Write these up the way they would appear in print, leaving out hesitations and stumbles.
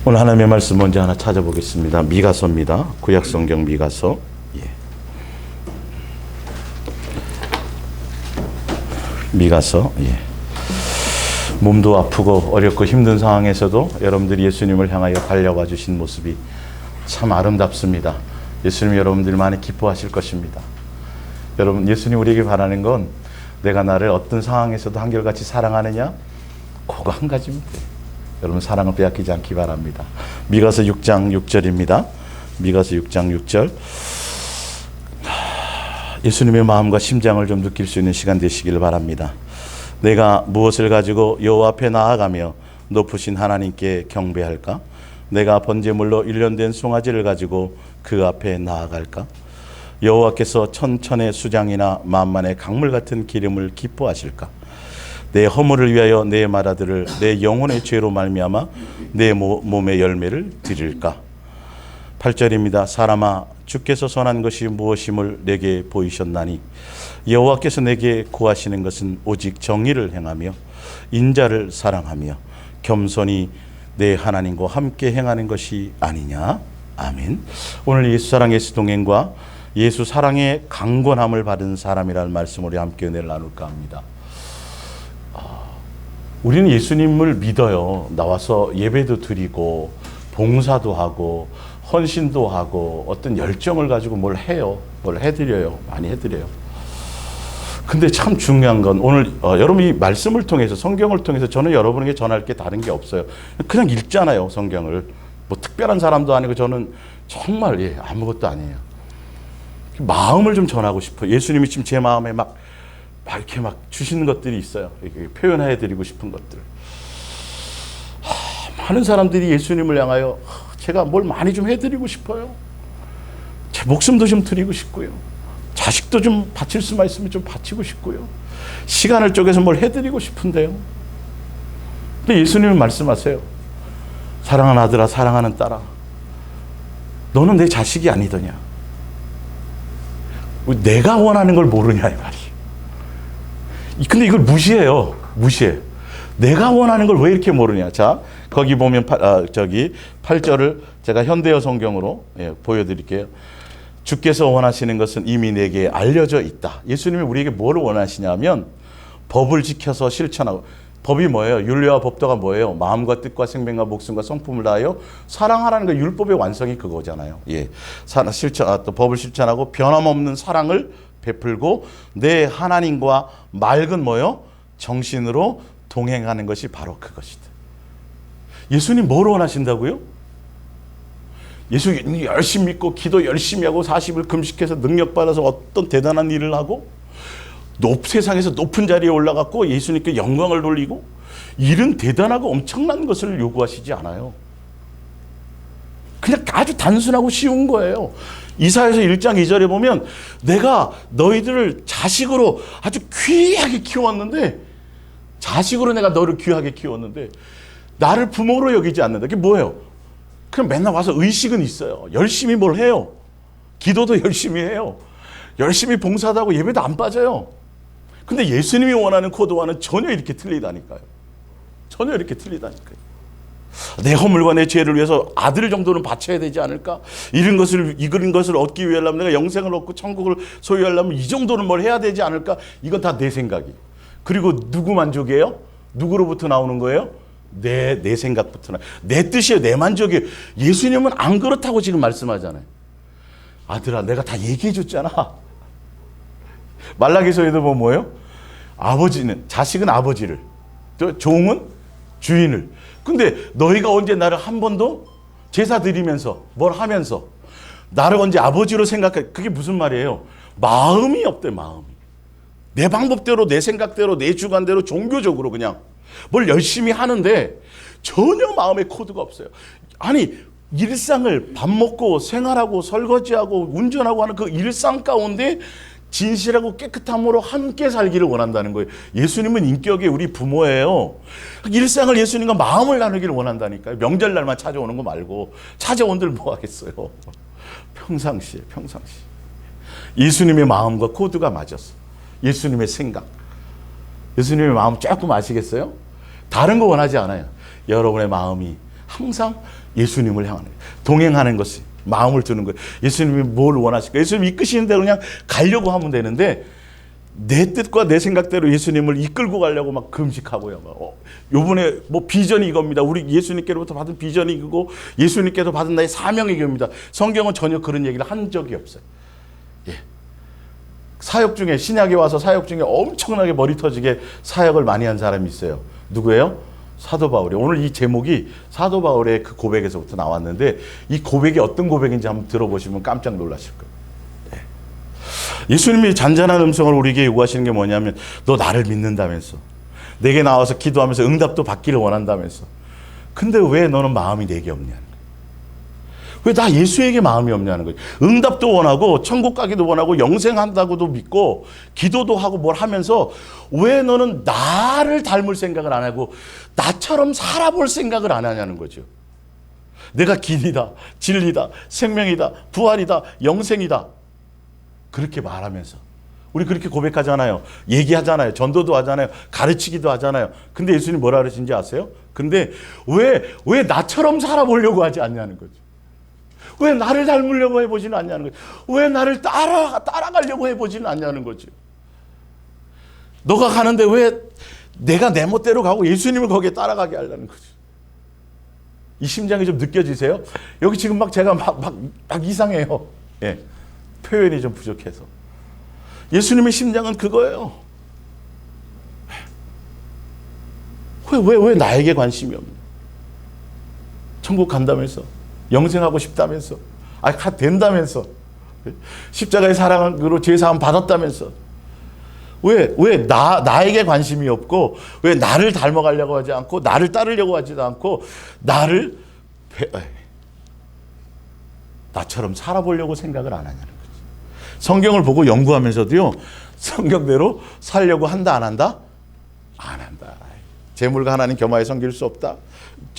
오늘 하나님의 말씀 먼저 하나 찾아보겠습니다. 미가서입니다. 구약성경 미가서. 미가서. 몸도 아프고 어렵고 힘든 상황에서도 여러분들이 예수님을 향하여 달려가 주신 모습이 참 아름답습니다. 예수님 여러분들 많이 기뻐하실 것입니다. 여러분, 예수님 우리에게 바라는 건 내가 나를 어떤 상황에서도 한결같이 사랑하느냐? 그거 한 가지입니다. 여러분, 사랑을 빼앗기지 않기 바랍니다. 미가서 6장 6절입니다. 미가서 6장 6절. 예수님의 마음과 심장을 좀 느낄 수 있는 시간 되시길 바랍니다. 내가 무엇을 가지고 여호와 앞에 나아가며 높으신 하나님께 경배할까? 내가 번제물로 일련된 송아지를 가지고 그 앞에 나아갈까? 여호와께서 천천의 수장이나 만만의 강물 같은 기름을 기뻐하실까? 내 허물을 위하여 내 맏아들을 내 영혼의 죄로 말미암아 내 몸의 열매를 드릴까? 8절입니다. 사람아, 주께서 선한 것이 무엇임을 내게 보이셨나니 여호와께서 내게 구하시는 것은 오직 정의를 행하며 인자를 사랑하며 겸손히 내 하나님과 함께 행하는 것이 아니냐. 아멘. 오늘 예수 사랑 예수 동행과 예수 사랑의 강권함을 받은 사람이라는 말씀으로 함께 은혜를 나눌까 합니다. 우리는 예수님을 믿어요. 나와서 예배도 드리고 봉사도 하고 헌신도 하고 어떤 열정을 가지고 뭘 해요. 뭘 해드려요. 많이 해드려요. 근데 참 중요한 건 오늘 여러분이 말씀을 통해서 성경을 통해서 저는 여러분에게 전할 게 다른 게 없어요. 그냥 읽잖아요. 성경을. 뭐 특별한 사람도 아니고 저는 정말 아무것도 아니에요. 마음을 좀 전하고 싶어요. 예수님이 지금 제 마음에 막 이렇게 막 주시는 것들이 있어요. 표현해 드리고 싶은 것들. 많은 사람들이 예수님을 향하여 제가 뭘 많이 좀 해드리고 싶어요. 제 목숨도 좀 드리고 싶고요. 자식도 좀 바칠 수만 있으면 좀 바치고 싶고요. 시간을 쪼개서 뭘 해드리고 싶은데요. 근데 예수님은 말씀하세요. 사랑하는 아들아, 사랑하는 딸아, 너는 내 자식이 아니더냐. 내가 원하는 걸 모르냐 이 말이에요. 근데 이걸 무시해요. 무시해. 내가 원하는 걸 왜 이렇게 모르냐. 자, 거기 보면 8절을 제가 현대어 성경으로 보여드릴게요. 주께서 원하시는 것은 이미 내게 알려져 있다. 예수님이 우리에게 뭘 원하시냐면 법을 지켜서 실천하고. 법이 뭐예요? 율례와 법도가 뭐예요? 마음과 뜻과 생명과 목숨과 성품을 다하여 사랑하라는 거. 율법의 완성이 그거잖아요. 또 법을 실천하고 변함없는 사랑을 베풀고 내 하나님과 맑은 뭐요? 정신으로 동행하는 것이 바로 그것이다. 예수님 뭘 원하신다고요? 예수 열심히 믿고 기도 열심히 하고 40일 금식해서 능력받아서 어떤 대단한 일을 하고 세상에서 높은 자리에 올라갔고 예수님께 영광을 돌리고 이런 대단하고 엄청난 것을 요구하시지 않아요. 그냥 아주 단순하고 쉬운 거예요. 이사야서 1장 2절에 보면 내가 너희들을 자식으로 아주 귀하게 키웠는데, 자식으로 내가 너를 귀하게 키웠는데 나를 부모로 여기지 않는다. 그게 뭐예요? 그냥 맨날 와서 의식은 있어요. 열심히 뭘 해요. 기도도 열심히 해요. 열심히 봉사도 하고 예배도 안 빠져요. 근데 예수님이 원하는 코드와는 전혀 이렇게 틀리다니까요. 전혀 이렇게 틀리다니까요. 내 허물과 내 죄를 위해서 아들 정도는 바쳐야 되지 않을까? 이런 것을 얻기 위하려면 내가 영생을 얻고 천국을 소유하려면 이 정도는 뭘 해야 되지 않을까? 이건 다 내 생각이. 그리고 누구 만족이에요? 누구로부터 나오는 거예요? 내 생각부터 내 뜻이에요. 내 만족이에요. 예수님은 안 그렇다고 지금 말씀하잖아요. 아들아, 내가 다 얘기해 줬잖아. 말라기서에도 보면 뭐예요? 자식은 아버지를, 또 종은 주인을. 근데 너희가 언제 나를 한 번도 제사 드리면서 뭘 하면서 나를 언제 아버지로 생각해? 그게 무슨 말이에요? 마음이 없대. 마음이. 내 방법대로, 내 생각대로, 내 주관대로 종교적으로 그냥 뭘 열심히 하는데 전혀 마음의 코드가 없어요. 아니, 일상을 밥 먹고 생활하고 설거지하고 운전하고 하는 그 일상 가운데 진실하고 깨끗함으로 함께 살기를 원한다는 거예요. 예수님은 인격의 우리 부모예요. 일상을 예수님과 마음을 나누기를 원한다니까요. 명절날만 찾아오는 거 말고 찾아온들 뭐 하겠어요. 평상시에. 예수님의 마음과 코드가 맞았어. 예수님의 생각. 예수님의 마음 조금 아시겠어요? 다른 거 원하지 않아요. 여러분의 마음이 항상 예수님을 향하는 거예요. 동행하는 것이 마음을 두는 거예요. 예수님이 뭘 원하실까? 예수님이 이끄시는 대로 그냥 가려고 하면 되는데 내 뜻과 내 생각대로 예수님을 이끌고 가려고 막 금식하고요. 요번에 뭐 비전이 이겁니다. 우리 예수님께로부터 받은 비전이 이거고 예수님께서 받은 나의 사명이 이겁니다. 성경은 전혀 그런 얘기를 한 적이 없어요. 예. 사역 중에 신약에 와서 사역 중에 엄청나게 머리 터지게 사역을 많이 한 사람이 있어요. 누구예요? 사도 바울이. 오늘 이 제목이 사도 바울의 그 고백에서부터 나왔는데 이 고백이 어떤 고백인지 한번 들어보시면 깜짝 놀라실 거예요. 예수님이 잔잔한 음성을 우리에게 요구하시는 게 뭐냐면 너 나를 믿는다면서 내게 나와서 기도하면서 응답도 받기를 원한다면서 근데 왜 너는 마음이 내게 없냐는 거예요. 왜 나 예수에게 마음이 없냐는 거예요. 응답도 원하고 천국 가기도 원하고 영생한다고도 믿고 기도도 하고 뭘 하면서 왜 너는 나를 닮을 생각을 안 하고 나처럼 살아볼 생각을 안 하냐는 거죠. 내가 길이다, 진리다, 생명이다, 부활이다, 영생이다. 그렇게 말하면서 우리 그렇게 고백하잖아요. 얘기하잖아요. 전도도 하잖아요. 가르치기도 하잖아요. 근데 예수님 뭐라 그러신지 아세요? 근데 왜 나처럼 살아보려고 하지 않냐는 거죠. 왜 나를 닮으려고 해보지는 않냐는 거죠. 왜 나를 따라가려고 해보지는 않냐는 거죠. 너가 가는데 왜 내가 내 멋대로 가고 예수님을 거기에 따라가게 하려는 거죠. 이 심장이 좀 느껴지세요? 여기 지금 막 제가 막 이상해요. 예. 표현이 좀 부족해서. 예수님의 심장은 그거예요. 왜 나에게 관심이 없냐? 천국 간다면서, 영생하고 싶다면서, 된다면서, 십자가의 사랑으로 죄사함 받았다면서, 왜 나에게 관심이 없고, 왜 나를 닮아가려고 하지 않고, 나를 따르려고 하지도 않고, 나처럼 살아보려고 생각을 안 하냐는 거지. 성경을 보고 연구하면서도요, 성경대로 살려고 한다, 안 한다? 안 한다. 재물과 하나님 겸하여 섬길 수 없다.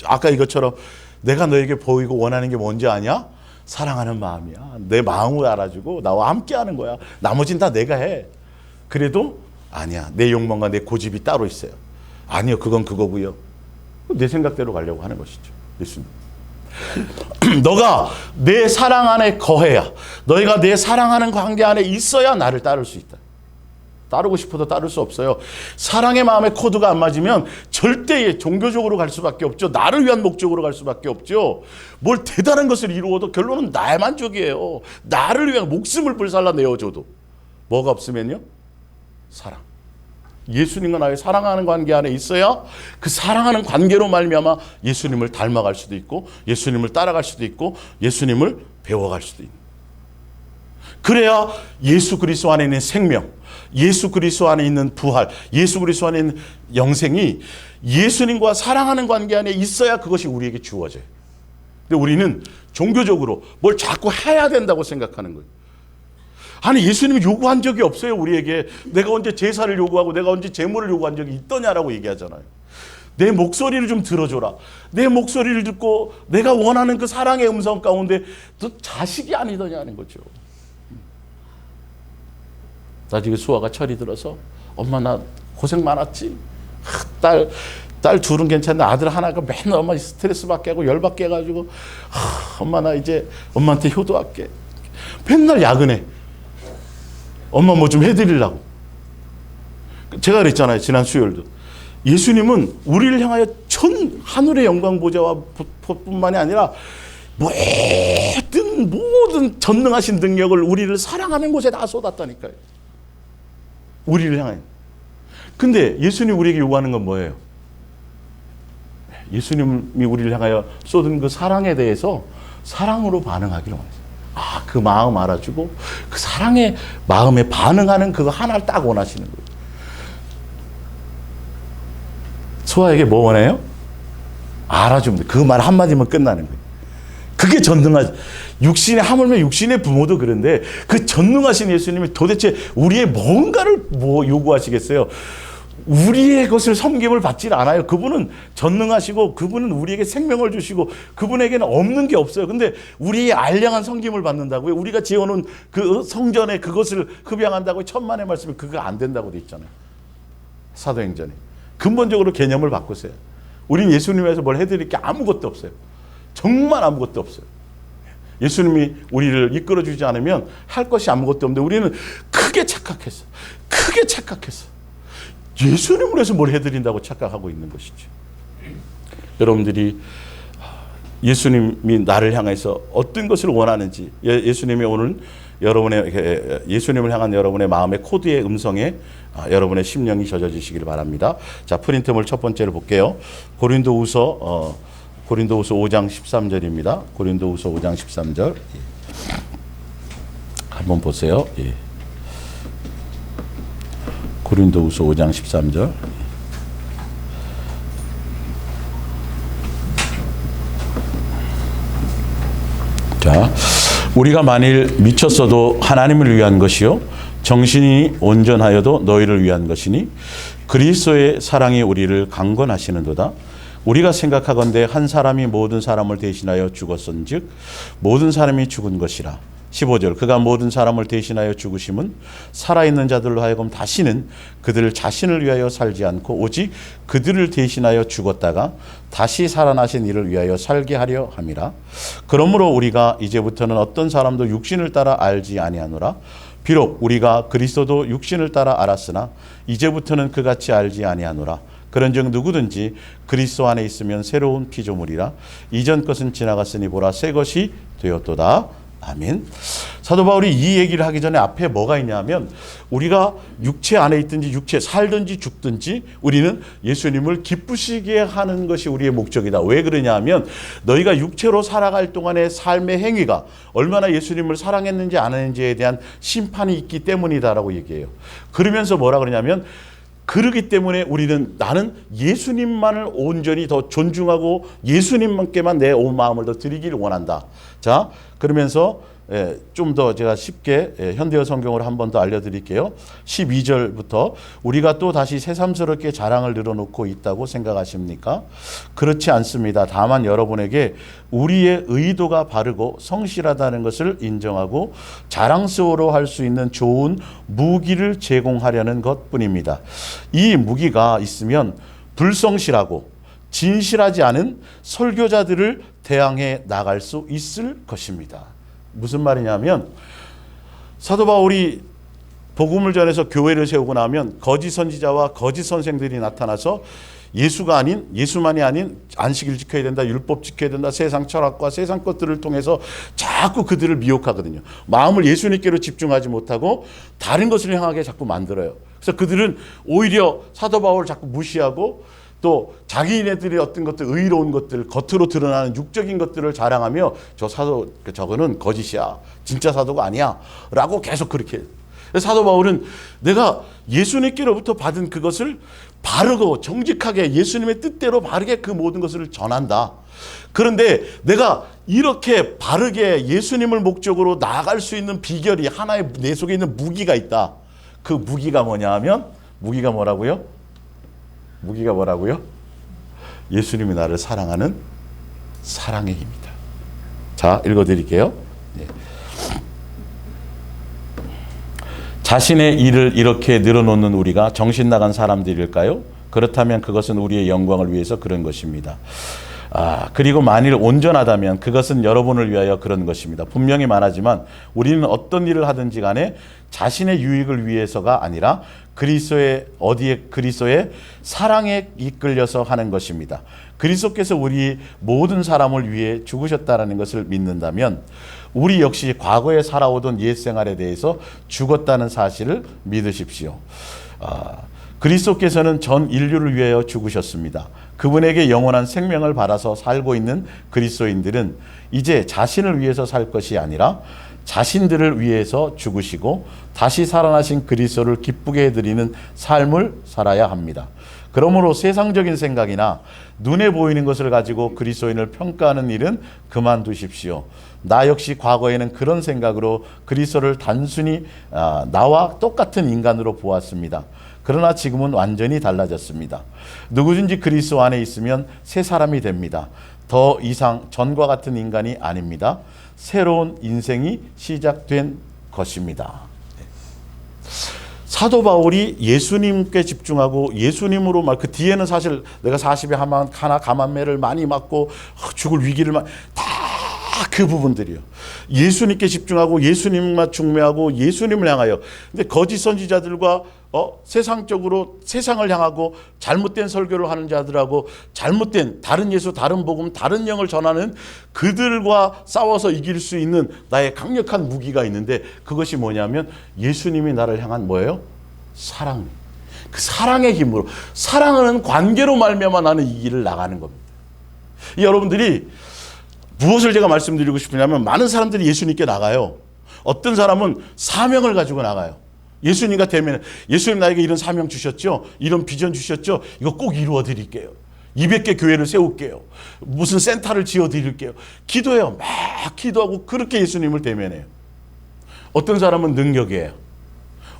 아까 이것처럼 내가 너에게 보이고 원하는 게 뭔지 아냐? 사랑하는 마음이야. 내 마음을 알아주고 나와 함께 하는 거야. 나머지는 다 내가 해. 그래도 아니야. 내 욕망과 내 고집이 따로 있어요. 아니요. 그건 그거고요. 내 생각대로 가려고 하는 것이죠. 예수님. 너가 내 사랑 안에 거해야, 너희가 내 사랑하는 관계 안에 있어야 나를 따를 수 있다. 따르고 싶어도 따를 수 없어요. 사랑의 마음의 코드가 안 맞으면 절대 종교적으로 갈 수밖에 없죠. 나를 위한 목적으로 갈 수밖에 없죠. 뭘 대단한 것을 이루어도 결론은 나의 만족이에요. 나를 위한 목숨을 불살라 내어줘도 뭐가 없으면요? 사랑. 예수님과 나의 사랑하는 관계 안에 있어야 그 사랑하는 관계로 말미암아 예수님을 닮아갈 수도 있고 예수님을 따라갈 수도 있고 예수님을 배워갈 수도 있는. 그래야 예수 그리스도 안에 있는 생명, 예수 그리스도 안에 있는 부활, 예수 그리스도 안에 있는 영생이 예수님과 사랑하는 관계 안에 있어야 그것이 우리에게 주어져요. 근데 우리는 종교적으로 뭘 자꾸 해야 된다고 생각하는 거예요. 아니, 예수님이 요구한 적이 없어요. 우리에게 내가 언제 제사를 요구하고 내가 언제 제물을 요구한 적이 있더냐라고 얘기하잖아요. 내 목소리를 좀 들어줘라. 내 목소리를 듣고 내가 원하는 그 사랑의 음성 가운데 너 자식이 아니더냐는 거죠. 나중에 수아가 철이 들어서 엄마 나 고생 많았지. 딸 둘은 괜찮은데 아들 하나가 맨날 엄마 스트레스 받게 하고 열받게 해가지고 엄마 나 이제 엄마한테 효도할게. 맨날 야근해. 엄마 뭐 좀 해드리려고. 제가 그랬잖아요. 지난 수요일도. 예수님은 우리를 향하여 하늘의 영광 보좌와 뿐만이 아니라 모든 전능하신 능력을 우리를 사랑하는 곳에 다 쏟았다니까요. 우리를 향해. 근데 예수님이 우리에게 요구하는 건 뭐예요? 예수님이 우리를 향하여 쏟은 그 사랑에 대해서 사랑으로 반응하기를 원하세요. 그 마음 알아주고 그 사랑의 마음에 반응하는 그거 하나를 딱 원하시는 거예요. 소아에게 뭐 원해요? 알아주면 돼. 그 말 한마디면 끝나는 거예요. 그게 전능하지. 하물며 육신의 부모도 그런데 그 전능하신 예수님이 도대체 우리의 뭔가를 뭐 요구하시겠어요? 우리의 것을 섬김을 받질 않아요. 그분은 전능하시고 그분은 우리에게 생명을 주시고 그분에게는 없는 게 없어요. 근데 우리의 알량한 섬김을 받는다고요. 우리가 지어놓은 그 성전에 그것을 흡양한다고 천만의 말씀에 그거 안 된다고 돼 있잖아요. 사도행전에. 근본적으로 개념을 바꾸세요. 우리는 예수님에서 뭘 해드릴 게 아무것도 없어요. 정말 아무것도 없어요. 예수님이 우리를 이끌어주지 않으면 할 것이 아무것도 없는데 우리는 크게 착각했어. 크게 착각했어. 예수님을 해서 뭘 해드린다고 착각하고 있는 것이죠. 여러분들이 예수님이 나를 향해서 어떤 것을 원하는지, 예수님이 오늘 예수님을 향한 여러분의 마음의 코드의 음성에 여러분의 심령이 젖어지시길 바랍니다. 자, 프린트물 첫 번째를 볼게요. 고린도후서 5장 13절입니다. 고린도후서 5장 13절. 한번 보세요. 예. 고린도후서 5장 13절. 자, 우리가 만일 미쳤어도 하나님을 위한 것이요 정신이 온전하여도 너희를 위한 것이니 그리스도의 사랑이 우리를 강권하시는도다. 우리가 생각하건대 한 사람이 모든 사람을 대신하여 죽었은즉 모든 사람이 죽은 것이라. 15절 그가 모든 사람을 대신하여 죽으심은 살아있는 자들로 하여금 다시는 그들 자신을 위하여 살지 않고 오직 그들을 대신하여 죽었다가 다시 살아나신 이를 위하여 살게 하려 함이라. 그러므로 우리가 이제부터는 어떤 사람도 육신을 따라 알지 아니하노라. 비록 우리가 그리스도도 육신을 따라 알았으나 이제부터는 그같이 알지 아니하노라. 그런즉 누구든지 그리스도 안에 있으면 새로운 피조물이라. 이전 것은 지나갔으니 보라 새 것이 되었도다. 아멘. 사도 바울이 이 얘기를 하기 전에 앞에 뭐가 있냐면 우리가 육체 안에 있든지 육체 살든지 죽든지 우리는 예수님을 기쁘시게 하는 것이 우리의 목적이다. 왜 그러냐 하면 너희가 육체로 살아갈 동안의 삶의 행위가 얼마나 예수님을 사랑했는지 안 했는지에 대한 심판이 있기 때문이다라고 얘기해요. 그러면서 뭐라 그러냐면 그러기 때문에 나는 예수님만을 온전히 더 존중하고 예수님께만 내 온 마음을 더 드리기를 원한다. 자, 그러면서 좀 더 제가 쉽게 현대어 성경으로 한 번 더 알려드릴게요. 12절부터 우리가 또 다시 새삼스럽게 자랑을 늘어놓고 있다고 생각하십니까? 그렇지 않습니다. 다만 여러분에게 우리의 의도가 바르고 성실하다는 것을 인정하고 자랑스러워 할 수 있는 좋은 무기를 제공하려는 것뿐입니다. 이 무기가 있으면 불성실하고 진실하지 않은 설교자들을 대항해 나갈 수 있을 것입니다. 무슨 말이냐면 사도 바울이 복음을 전해서 교회를 세우고 나면 거짓 선지자와 거짓 선생들이 나타나서 예수만이 아닌 안식일 지켜야 된다, 율법 지켜야 된다, 세상 철학과 세상 것들을 통해서 자꾸 그들을 미혹하거든요. 마음을 예수님께로 집중하지 못하고 다른 것을 향하게 자꾸 만들어요. 그래서 그들은 오히려 사도 바울을 자꾸 무시하고 또 자기네들의 어떤 것들, 의로운 것들, 겉으로 드러나는 육적인 것들을 자랑하며 저거는 거짓이야, 진짜 사도가 아니야 라고 계속 그렇게 해요. 사도 바울은 내가 예수님께로부터 받은 그것을 바르고 정직하게 예수님의 뜻대로 바르게 그 모든 것을 전한다. 그런데 내가 이렇게 바르게 예수님을 목적으로 나아갈 수 있는 비결이 하나의 내 속에 있는 무기가 있다. 그 무기가 뭐냐 하면 무기가 뭐라고요? 예수님이 나를 사랑하는 사랑의 힘이다. 자, 읽어드릴게요. 네. 자신의 일을 이렇게 늘어놓는 우리가 정신 나간 사람들일까요? 그렇다면 그것은 우리의 영광을 위해서 그런 것입니다. 그리고 만일 온전하다면 그것은 여러분을 위하여 그런 것입니다. 분명히 말하지만 우리는 어떤 일을 하든지 간에 자신의 유익을 위해서가 아니라 그리스도의 사랑에 이끌려서 하는 것입니다. 그리스도께서 우리 모든 사람을 위해 죽으셨다는 것을 믿는다면 우리 역시 과거에 살아오던 옛 생활에 대해서 죽었다는 사실을 믿으십시오. 그리스도께서는 전 인류를 위하여 죽으셨습니다. 그분에게 영원한 생명을 받아서 살고 있는 그리스도인들은 이제 자신을 위해서 살 것이 아니라 자신들을 위해서 죽으시고 다시 살아나신 그리스도를 기쁘게 해드리는 삶을 살아야 합니다. 그러므로 세상적인 생각이나 눈에 보이는 것을 가지고 그리스도인을 평가하는 일은 그만두십시오. 나 역시 과거에는 그런 생각으로 그리스도를 단순히 나와 똑같은 인간으로 보았습니다. 그러나 지금은 완전히 달라졌습니다. 누구든지 그리스도 안에 있으면 새 사람이 됩니다. 더 이상 전과 같은 인간이 아닙니다. 새로운 인생이 시작된 것입니다. 사도 바울이 예수님께 집중하고 예수님으로 말, 그 뒤에는 사실 내가 40에 하나 가만매를 많이 맞고 죽을 위기를 다 그 부분들이요. 예수님께 집중하고 예수님만 중매하고 예수님을 향하여. 근데 거짓 선지자들과 세상적으로 세상을 향하고 잘못된 설교를 하는 자들하고 잘못된 다른 예수, 다른 복음, 다른 영을 전하는 그들과 싸워서 이길 수 있는 나의 강력한 무기가 있는데, 그것이 뭐냐면 예수님이 나를 향한 뭐예요? 사랑. 그 사랑의 힘으로, 사랑하는 관계로 말미암아 나는 이 길을 나가는 겁니다. 여러분들이 무엇을 제가 말씀드리고 싶으냐면, 많은 사람들이 예수님께 나가요. 어떤 사람은 사명을 가지고 나가요. 예수님과 대면에, 예수님 나에게 이런 사명 주셨죠? 이런 비전 주셨죠? 이거 꼭 이루어 드릴게요. 200개 교회를 세울게요. 무슨 센터를 지어 드릴게요. 기도해요. 막 기도하고 그렇게 예수님을 대면해요. 어떤 사람은 능력이에요.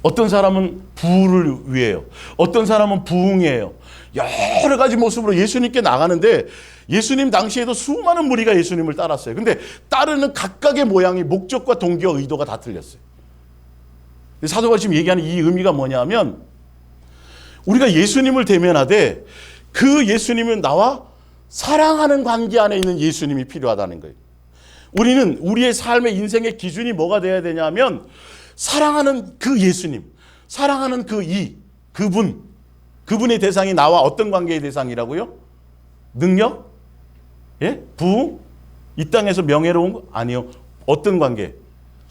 어떤 사람은 부를 위해요. 어떤 사람은 부흥이에요. 여러 가지 모습으로 예수님께 나가는데, 예수님 당시에도 수많은 무리가 예수님을 따랐어요. 근데 따르는 각각의 모양이, 목적과 동기와 의도가 다 틀렸어요. 사도가 지금 얘기하는 이 의미가 뭐냐면, 우리가 예수님을 대면하되 그 예수님은 나와 사랑하는 관계 안에 있는 예수님이 필요하다는 거예요. 우리는 우리의 삶의 인생의 기준이 뭐가 돼야 되냐면, 사랑하는 그 예수님, 사랑하는 그분의 대상이 나와 어떤 관계의 대상이라고요? 능력? 예? 부흥? 이 땅에서 명예로운 거? 아니요. 어떤 관계?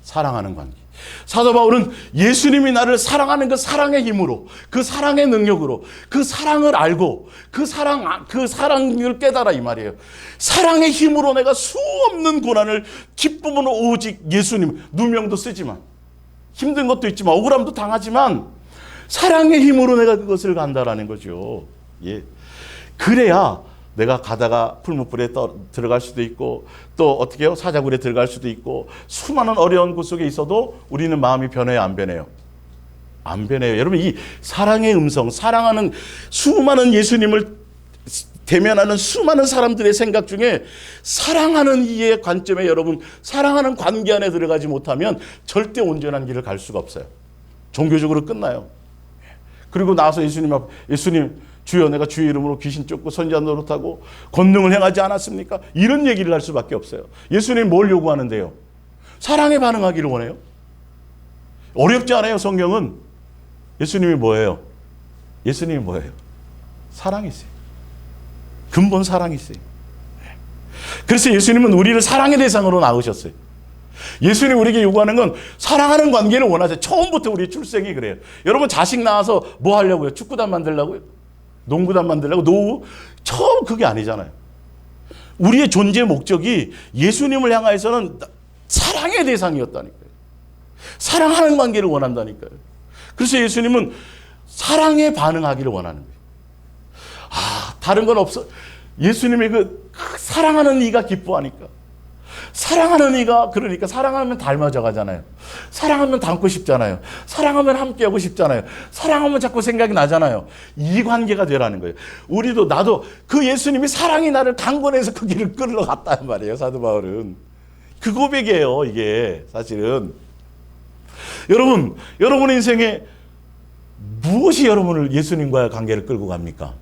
사랑하는 관계. 사도 바울은 예수님이 나를 사랑하는 그 사랑의 힘으로, 그 사랑의 능력으로, 그 사랑을 알고 그 사랑을 깨달아, 이 말이에요. 사랑의 힘으로 내가 수없는 고난을, 기쁨은 오직 예수님, 누명도 쓰지만, 힘든 것도 있지만, 억울함도 당하지만, 사랑의 힘으로 내가 그것을 간다라는 거죠. 예. 그래야 내가 가다가 풀무불에 들어갈 수도 있고, 또 어떻게 해요? 사자굴에 들어갈 수도 있고, 수많은 어려운 곳 속에 있어도 우리는 마음이 변해요, 안 변해요? 안 변해요. 여러분, 이 사랑의 음성, 사랑하는 수많은 예수님을 대면하는 수많은 사람들의 생각 중에, 사랑하는 이의 관점에 여러분, 사랑하는 관계 안에 들어가지 못하면 절대 온전한 길을 갈 수가 없어요. 종교적으로 끝나요. 그리고 나와서 예수님 주여, 내가 주의 이름으로 귀신 쫓고 선지자 노릇하고 권능을 행하지 않았습니까? 이런 얘기를 할 수밖에 없어요. 예수님 뭘 요구하는데요? 사랑에 반응하기를 원해요. 어렵지 않아요. 성경은. 예수님이 뭐예요? 예수님이 뭐예요? 사랑이세요. 근본 사랑이세요. 그래서 예수님은 우리를 사랑의 대상으로 낳으셨어요. 예수님이 우리에게 요구하는 건 사랑하는 관계를 원하세요. 처음부터 우리 출생이 그래요. 여러분, 자식 낳아서 뭐 하려고요? 축구단 만들려고요? 농구단 만들려고? 노후? 처음 그게 아니잖아요. 우리의 존재 목적이 예수님을 향해서는 사랑의 대상이었다니까요. 사랑하는 관계를 원한다니까요. 그래서 예수님은 사랑에 반응하기를 원하는 거예요. 다른 건 없어. 예수님의 그 사랑하는 이가 기뻐하니까. 사랑하는 이가, 그러니까 사랑하면 닮아져 가잖아요. 사랑하면 닮고 싶잖아요. 사랑하면 함께하고 싶잖아요. 사랑하면 자꾸 생각이 나잖아요. 이 관계가 되라는 거예요. 우리도, 나도 그 예수님이 사랑이 나를 강권해서 그 길을 끌어갔단 말이에요. 사도 바울은. 그 고백이에요, 이게 사실은. 여러분의 인생에 무엇이 여러분을 예수님과의 관계를 끌고 갑니까?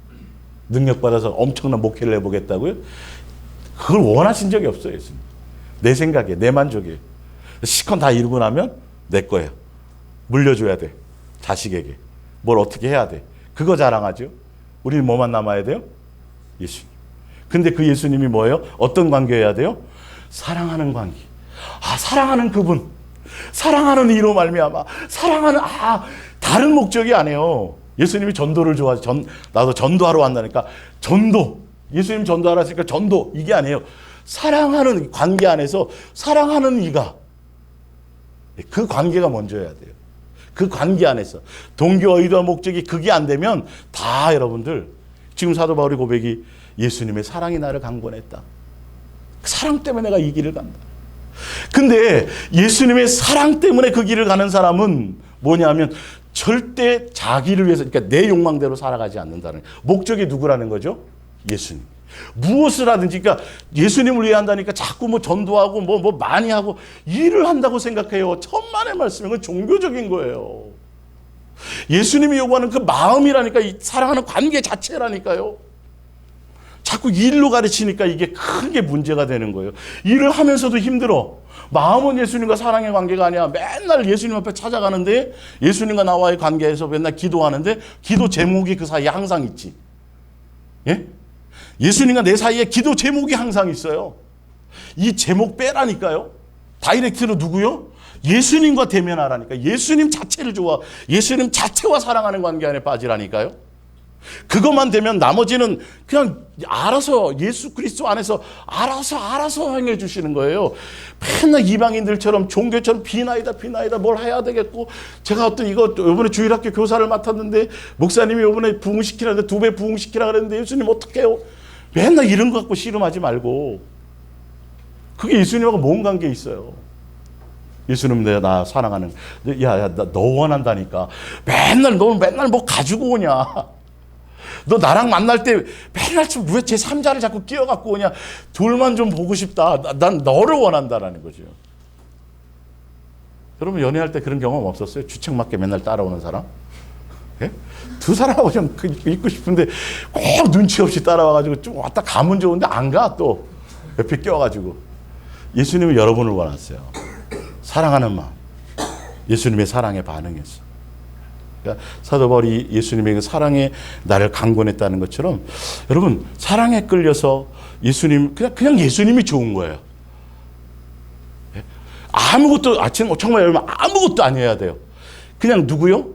능력받아서 엄청난 목회를 해보겠다고요? 그걸 원하신 적이 없어요, 예수님. 내 생각에, 내 만족이에요. 시컨 다 이루고 나면 내 거예요. 물려줘야 돼. 자식에게. 뭘 어떻게 해야 돼. 그거 자랑하죠. 우리는 뭐만 남아야 돼요? 예수님. 근데 그 예수님이 뭐예요? 어떤 관계여야 돼요? 사랑하는 관계. 사랑하는 그분. 사랑하는 이로 말미암아. 사랑하는, 다른 목적이 아니에요. 예수님이 전도를 좋아하지. 나도 전도하러 왔다니까. 전도. 예수님 전도하러 왔으니까 전도. 이게 아니에요. 사랑하는 관계 안에서 사랑하는 이가, 그 관계가 먼저여야 돼요. 그 관계 안에서 동기와 의도와 목적이 그게 안 되면 다 여러분들, 지금 사도 바울의 고백이 예수님의 사랑이 나를 강권했다. 사랑 때문에 내가 이 길을 간다. 근데 예수님의 사랑 때문에 그 길을 가는 사람은 뭐냐면 절대 자기를 위해서, 그러니까 내 욕망대로 살아가지 않는다는, 목적이 누구라는 거죠? 예수님. 무엇을 하든지, 그러니까 예수님을 위해 한다니까 자꾸 뭐 전도하고 뭐 많이 하고 일을 한다고 생각해요. 천만의 말씀은 종교적인 거예요. 예수님이 요구하는 그 마음이라니까, 이 사랑하는 관계 자체라니까요. 자꾸 일로 가르치니까 이게 크게 문제가 되는 거예요. 일을 하면서도 힘들어. 마음은 예수님과 사랑의 관계가 아니야. 맨날 예수님 앞에 찾아가는데, 예수님과 나와의 관계에서 맨날 기도하는데, 기도 제목이 그 사이에 항상 있지. 예? 예수님과 내 사이에 기도 제목이 항상 있어요. 이 제목 빼라니까요. 다이렉트로 누구요? 예수님과 대면하라니까. 예수님 자체를 좋아. 예수님 자체와 사랑하는 관계 안에 빠지라니까요. 그것만 되면 나머지는 그냥 알아서 예수 그리스도 안에서 알아서 행해 주시는 거예요. 맨날 이방인들처럼 종교처럼 비나이다 뭘 해야 되겠고, 제가 어떤 이거 이번에 주일학교 교사를 맡았는데 목사님이 이번에 부흥시키라는데 2배 부흥시키라 그랬는데 예수님 어떡해요? 맨날 이런 거 갖고 씨름하지 말고. 그게 예수님하고 뭔 관계 있어요? 예수님 나 사랑하는, 야 너 원한다니까. 맨날 뭐 가지고 오냐? 너 나랑 만날 때 맨날 왜 제 3자를 자꾸 끼워갖고 오냐? 둘만 좀 보고 싶다. 난 너를 원한다라는 거죠. 여러분 연애할 때 그런 경험 없었어요? 주책맞게 맨날 따라오는 사람? 예? 두 사람하고 좀 있고 싶은데 꼭 눈치 없이 따라와가지고 좀 왔다 가면 좋은데 안 가. 또 옆에 껴가지고. 예수님은 여러분을 원하세요. 사랑하는 마음. 예수님의 사랑에 반응했어. 그러니까 사도 바울이 예수님의 그 사랑에 나를 강권했다는 것처럼, 여러분 사랑에 끌려서 예수님, 그냥 예수님이 좋은 거예요. 아무것도, 정말 여러분 아무것도 안 해야 돼요. 그냥 누구요?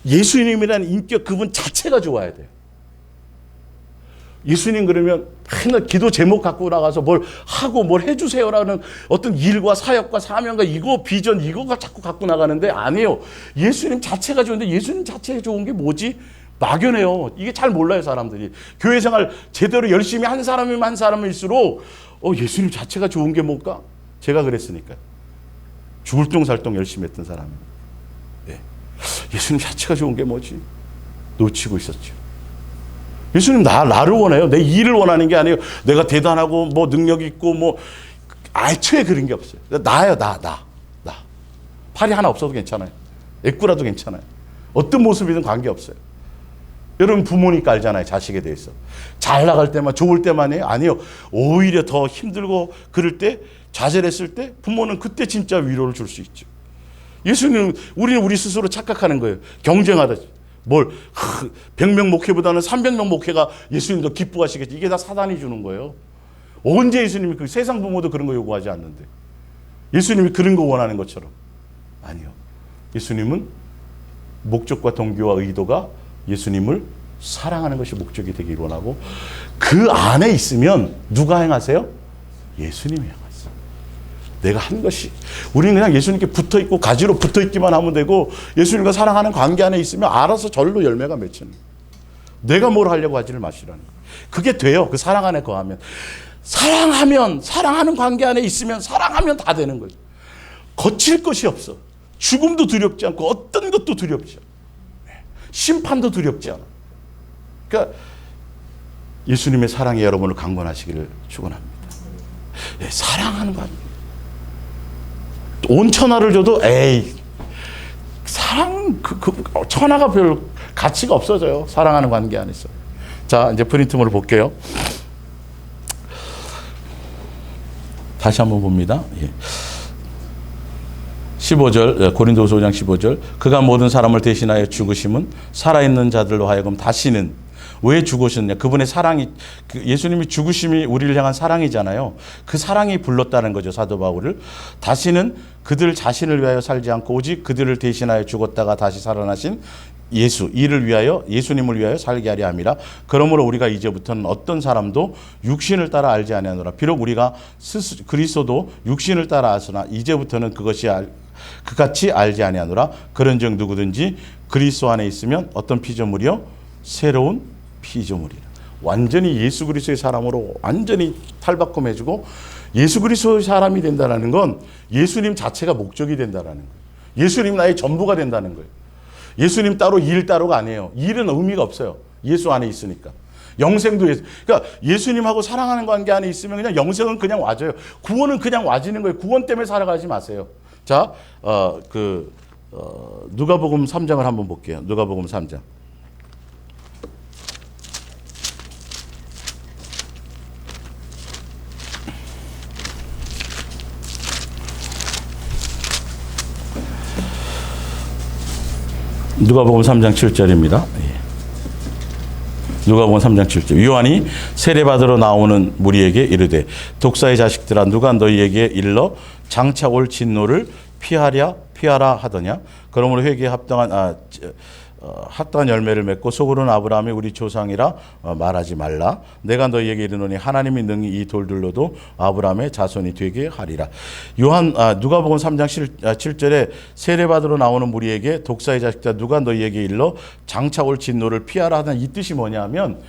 예수님이라는 인격, 그분 자체가 좋아야 돼요. 예수님 그러면 맨날 기도 제목 갖고 나가서 뭘 하고 뭘 해주세요라는 어떤 일과 사역과 사명과 이거 비전 이거가 자꾸 갖고 나가는데, 아니에요. 예수님 자체가 좋은데, 예수님 자체가 좋은 게 뭐지? 막연해요. 이게 잘 몰라요 사람들이. 교회 생활 제대로 열심히 한 사람이면 한 사람일수록 예수님 자체가 좋은 게 뭘까? 제가 그랬으니까. 죽을 똥살똥 열심히 했던 사람입니다. 네. 예수님 자체가 좋은 게 뭐지? 놓치고 있었죠. 예수님 나를 원해요. 내 일을 원하는 게 아니에요. 내가 대단하고 뭐 능력 있고 뭐 애초에 그런 게 없어요. 나예요. 나. 팔이 하나 없어도 괜찮아요. 애꾸라도 괜찮아요. 어떤 모습이든 관계없어요. 여러분 부모니까 알잖아요. 자식에 대해서. 잘 나갈 때만, 좋을 때만 해요? 아니요. 오히려 더 힘들고 그럴 때, 좌절했을 때 부모는 그때 진짜 위로를 줄 수 있죠. 예수님은 우리는 우리 스스로 착각하는 거예요. 경쟁하다. 100명 목회보다는 300명 목회가 예수님도 기뻐하시겠지. 이게 다 사단이 주는 거예요. 언제 예수님이 세상 부모도 그런 거 요구하지 않는데. 예수님이 그런 거 원하는 것처럼. 아니요. 예수님은 목적과 동기와 의도가 예수님을 사랑하는 것이 목적이 되기를 원하고, 그 안에 있으면 누가 행하세요? 예수님이 행하세요. 내가 한 것이. 우리는 그냥 예수님께 붙어있고 가지로 붙어있기만 하면 되고, 예수님과 사랑하는 관계 안에 있으면 알아서 절로 열매가 맺히는 거예요. 내가 뭘 하려고 하지를 마시라는 거예요. 그게 돼요. 그 사랑 안에 거하면. 사랑하는 관계 안에 있으면 사랑하면 다 되는 거예요. 거칠 것이 없어. 죽음도 두렵지 않고 어떤 것도 두렵지 않아. 심판도 두렵지 않아. 그러니까 예수님의 사랑이 여러분을 강권하시기를 축원합니다. 네, 사랑하는 관계. 온 천하를 줘도 사랑 천하가 별 가치가 없어져요. 사랑하는 관계 안에서. 자, 이제 프린트물을 볼게요. 다시 한번 봅니다. 예. 15절, 고린도후서 5장 15절. 그가 모든 사람을 대신하여 죽으심은 살아있는 자들로 하여금 다시는, 왜 죽으셨냐? 그분의 사랑이, 예수님이 죽으심이 우리를 향한 사랑이잖아요. 그 사랑이 불렀다는 거죠, 사도 바울을. 다시는 그들 자신을 위하여 살지 않고 오직 그들을 대신하여 죽었다가 다시 살아나신 이를 위하여, 예수님을 위하여 살게 하려 함이라. 그러므로 우리가 이제부터는 어떤 사람도 육신을 따라 알지 아니하노라. 비록 우리가 그리스도도 육신을 따라 아으나 이제부터는 그같이 알지 아니하노라. 그런즉 누구든지 그리스도 안에 있으면 어떤 피조물이요? 새로운 피조물이라. 완전히 예수 그리스도의 사람으로 완전히 탈바꿈해주고, 예수 그리스도의 사람이 된다는 건 예수님 자체가 목적이 된다는 거예요. 예수님 나의 전부가 된다는 거예요. 예수님 따로 일 따로가 아니에요. 일은 의미가 없어요. 예수 안에 있으니까. 영생도 그러니까 예수님하고 사랑하는 관계 안에 있으면 그냥 영생은 그냥 와져요. 구원은 그냥 와지는 거예요. 구원 때문에 살아가지 마세요. 자, 누가복음 3장을 한번 볼게요. 누가복음 3장. 누가복음 3장 7절입니다. 누가복음 3장 7절. 요한이 세례받으러 나오는 무리에게 이르되 독사의 자식들아 누가 너희에게 일러 장차 올 진노를 피하라 하더냐. 그러므로 회개에 합당한 열매를 맺고 속으로는 아브라함이 우리 조상이라 말하지 말라. 내가 너희에게 이르노니 하나님이 능히 이 돌들로도 아브라함의 자손이 되게 하리라. 누가복음 3장 7절에 세례받으러 나오는 무리에게 독사의 자식들 누가 너희에게 일러 장차 올 진노를 피하라 하는 이 뜻이 뭐냐면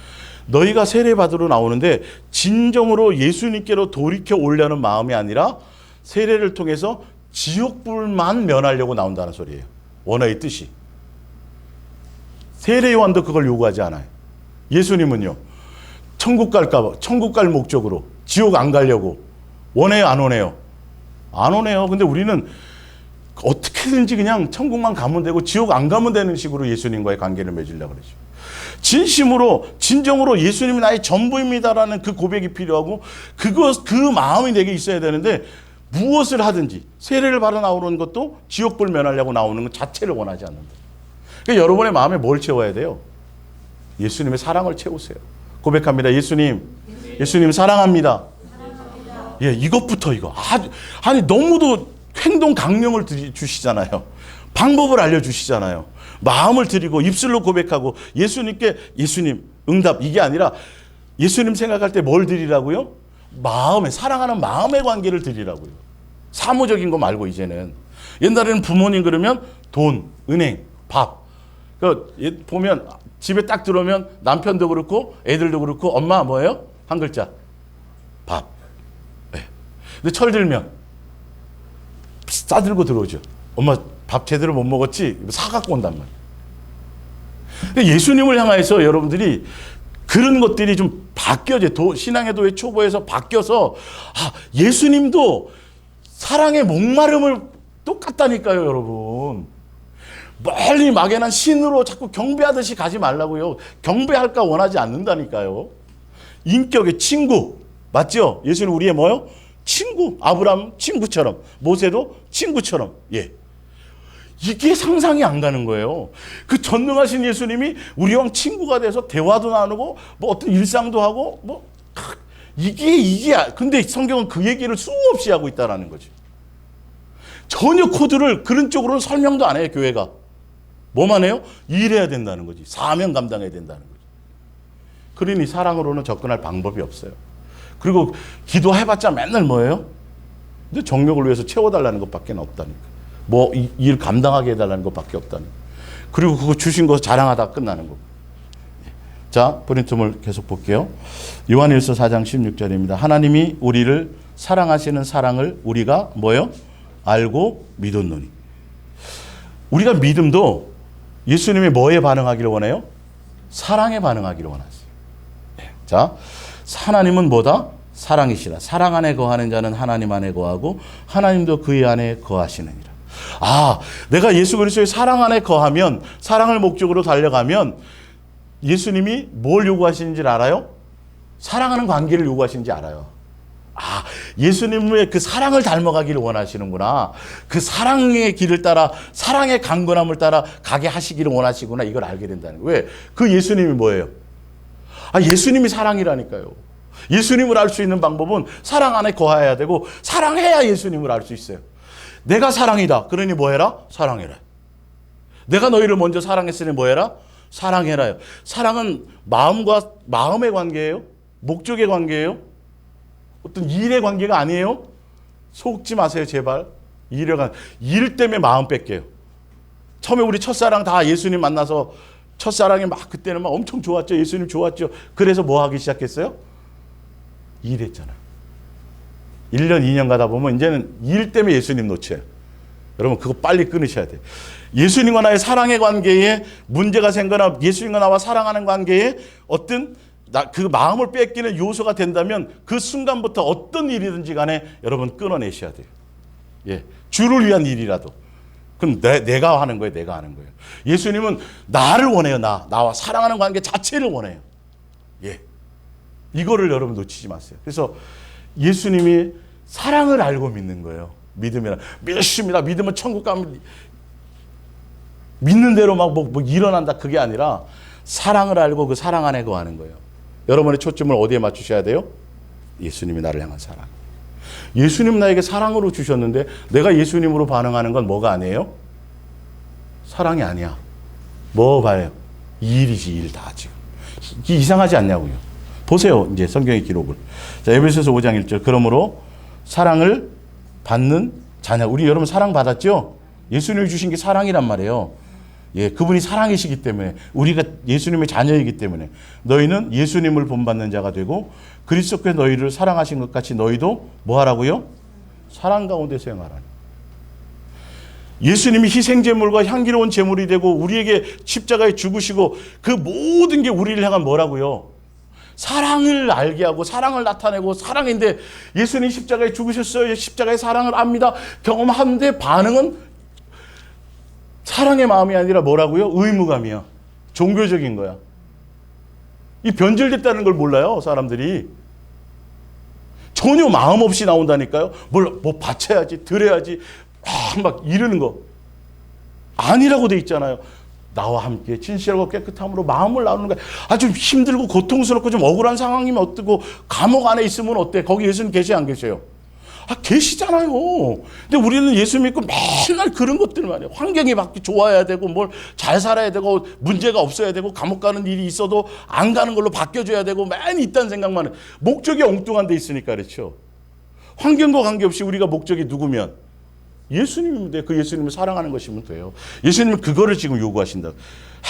너희가 세례받으러 나오는데 진정으로 예수님께로 돌이켜 오려는 마음이 아니라 세례를 통해서 지옥불만 면하려고 나온다는 소리예요. 원어의 뜻이. 세례 요한도 그걸 요구하지 않아요. 예수님은요. 천국 갈 목적으로 지옥 안 가려고 원해요, 안 원해요? 안 원해요. 근데 우리는 어떻게든지 그냥 천국만 가면 되고 지옥 안 가면 되는 식으로 예수님과의 관계를 맺으려고 그러죠. 진정으로 예수님이 나의 전부입니다라는 그 고백이 필요하고 그 마음이 내게 있어야 되는데 무엇을 하든지 세례를 받아 나오는 것도 지옥불 면하려고 나오는 것 자체를 원하지 않는다. 그러니까 여러분의 마음에 뭘 채워야 돼요? 예수님의 사랑을 채우세요. 고백합니다. 예수님 사랑합니다. 예, 이것부터 이거. 아니 너무도 행동 강령을 주시잖아요. 방법을 알려주시잖아요. 마음을 드리고 입술로 고백하고 예수님께 예수님 응답 이게 아니라 예수님 생각할 때 뭘 드리라고요? 사랑하는 마음의 관계를 드리라고요. 사무적인 거 말고 이제는. 옛날에는 부모님 그러면 돈, 은행, 밥. 보면 집에 딱 들어오면 남편도 그렇고 애들도 그렇고 엄마 뭐예요? 한 글자. 밥. 네. 근데 철 들면 싸들고 들어오죠. 엄마 밥 제대로 못 먹었지? 사갖고 온단 말이에요. 근데 예수님을 향해서 여러분들이 그런 것들이 좀 바뀌어져. 신앙의 도의 초보에서 바뀌어서 예수님도 사랑의 목마름을 똑같다니까요, 여러분. 멀리 막연한 신으로 자꾸 경배하듯이 가지 말라고요. 경배할까 원하지 않는다니까요. 인격의 친구. 맞죠? 예수님 우리의 뭐요? 친구. 아브라함 친구처럼. 모세도 친구처럼. 예. 이게 상상이 안 가는 거예요. 그 전능하신 예수님이 우리와 친구가 돼서 대화도 나누고 뭐 어떤 일상도 하고 이게 근데 성경은 그 얘기를 수없이 하고 있다라는 거죠. 전혀 코드를 그런 쪽으로는 설명도 안 해요, 교회가. 뭐만 해요? 일해야 된다는 거지. 사명 감당해야 된다는 거지. 그러니 사랑으로는 접근할 방법이 없어요. 그리고 기도해봤자 맨날 뭐예요? 근데 정욕을 위해서 채워달라는 것밖에 없다니까. 일 감당하게 해달라는 것밖에 없다니까. 그리고 그거 주신 거 자랑하다 끝나는 거고. 자, 브린트물 계속 볼게요. 요한일서 4장 16절입니다. 하나님이 우리를 사랑하시는 사랑을 우리가 뭐요? 알고 믿었노니. 우리가 믿음도 예수님이 뭐에 반응하기를 원해요? 사랑에 반응하기를 원하세요. 네. 자, 하나님은 뭐다? 사랑이시라. 사랑 안에 거하는 자는 하나님 안에 거하고 하나님도 그의 안에 거하시느니라. 내가 예수 그리스도의 사랑 안에 거하면, 사랑을 목적으로 달려가면 예수님이 뭘 요구하시는지 알아요? 사랑하는 관계를 요구하시는지 알아요. 예수님의 그 사랑을 닮아가기를 원하시는구나. 그 사랑의 길을 따라, 사랑의 강건함을 따라 가게 하시기를 원하시구나. 이걸 알게 된다는 거예요. 왜? 그 예수님이 뭐예요? 예수님이 사랑이라니까요. 예수님을 알 수 있는 방법은 사랑 안에 거해야 되고, 사랑해야 예수님을 알 수 있어요. 내가 사랑이다. 그러니 뭐 해라? 사랑해라. 내가 너희를 먼저 사랑했으니 뭐 해라? 사랑해라요. 사랑은 마음의 관계예요? 목적의 관계예요? 어떤 일의 관계가 아니에요? 속지 마세요, 제발. 일 때문에 마음 뺏겨요. 처음에 우리 첫사랑 다 예수님 만나서 첫사랑이 그때는 엄청 좋았죠. 예수님 좋았죠. 그래서 뭐 하기 시작했어요? 일했잖아요. 1년, 2년 가다 보면 이제는 일 때문에 예수님 놓쳐요. 여러분 그거 빨리 끊으셔야 돼요. 예수님과 나의 사랑의 관계에 문제가 생거나 예수님과 나와 사랑하는 관계에 어떤 그 마음을 뺏기는 요소가 된다면 그 순간부터 어떤 일이든지 간에 여러분 끊어내셔야 돼요. 예, 주를 위한 일이라도. 그건 내가 하는 거예요. 내가 하는 거예요. 예수님은 나를 원해요. 나와 사랑하는 관계 자체를 원해요. 예. 이거를 여러분 놓치지 마세요. 그래서 예수님이 사랑을 알고 믿는 거예요. 믿으면 믿습니다. 믿으면 천국 가면 믿는 대로 막 뭐 일어난다. 그게 아니라 사랑을 알고 그 사랑 안에 거하는 거예요. 여러분의 초점을 어디에 맞추셔야 돼요? 예수님이 나를 향한 사랑. 예수님 나에게 사랑으로 주셨는데 내가 예수님으로 반응하는 건 뭐가 아니에요? 사랑이 아니야. 뭐 봐요? 일이지, 일 다 지금. 이상하지 않냐고요. 보세요. 이제 성경의 기록을. 자, 에베소서 5장 1절. 그러므로 사랑을 받는 자녀. 우리 여러분 사랑 받았죠? 예수님이 주신 게 사랑이란 말이에요. 예, 그분이 사랑이시기 때문에 우리가 예수님의 자녀이기 때문에 너희는 예수님을 본받는 자가 되고 그리스도께서 너희를 사랑하신 것 같이 너희도 뭐 하라고요? 사랑 가운데서 행하라니. 예수님이 희생제물과 향기로운 제물이 되고 우리에게 십자가에 죽으시고 그 모든 게 우리를 향한 뭐라고요? 사랑을 알게 하고 사랑을 나타내고 사랑인데 예수님 십자가에 죽으셨어요. 십자가의 사랑을 압니다. 경험하는데 반응은 사랑의 마음이 아니라 뭐라고요? 의무감이야. 종교적인 거야. 이 변질됐다는 걸 몰라요, 사람들이. 전혀 마음 없이 나온다니까요. 뭐 바쳐야지, 드려야지, 막 이러는 거. 아니라고 돼 있잖아요. 나와 함께 진실하고 깨끗함으로 마음을 나누는 거야. 아주 힘들고 고통스럽고 좀 억울한 상황이면 어떻고 감옥 안에 있으면 어때? 거기 예수님 계세요, 안 계세요? 계시잖아요. 근데 우리는 예수 믿고 맨날 그런 것들만 해요. 환경이 바뀌 좋아야 되고 뭘 잘 살아야 되고 문제가 없어야 되고 감옥 가는 일이 있어도 안 가는 걸로 바뀌어줘야 되고 맨 있다는 생각만 해요. 목적이 엉뚱한 데 있으니까 그렇죠. 환경과 관계없이 우리가 목적이 누구면 예수님인데 그 예수님을 사랑하는 것이면 돼요. 예수님은 그거를 지금 요구하신다.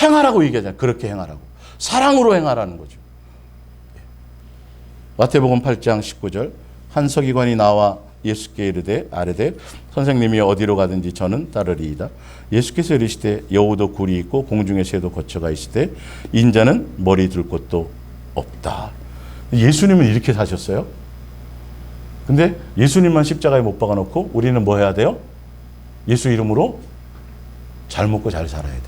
행하라고 얘기하잖아요. 그렇게 행하라고. 사랑으로 행하라는 거죠. 마태복음 8장 19절 한 서기관이 나와 예수께 이르되 아뢰되 선생님이 어디로 가든지 저는 따르리이다. 예수께서 이르시되 여우도 굴이 있고 공중의 새도 거처가 있으되 인자는 머리 둘 곳도 없다. 예수님은 이렇게 사셨어요. 근데 예수님만 십자가에 못 박아놓고 우리는 뭐 해야 돼요? 예수 이름으로 잘 먹고 잘 살아야 돼.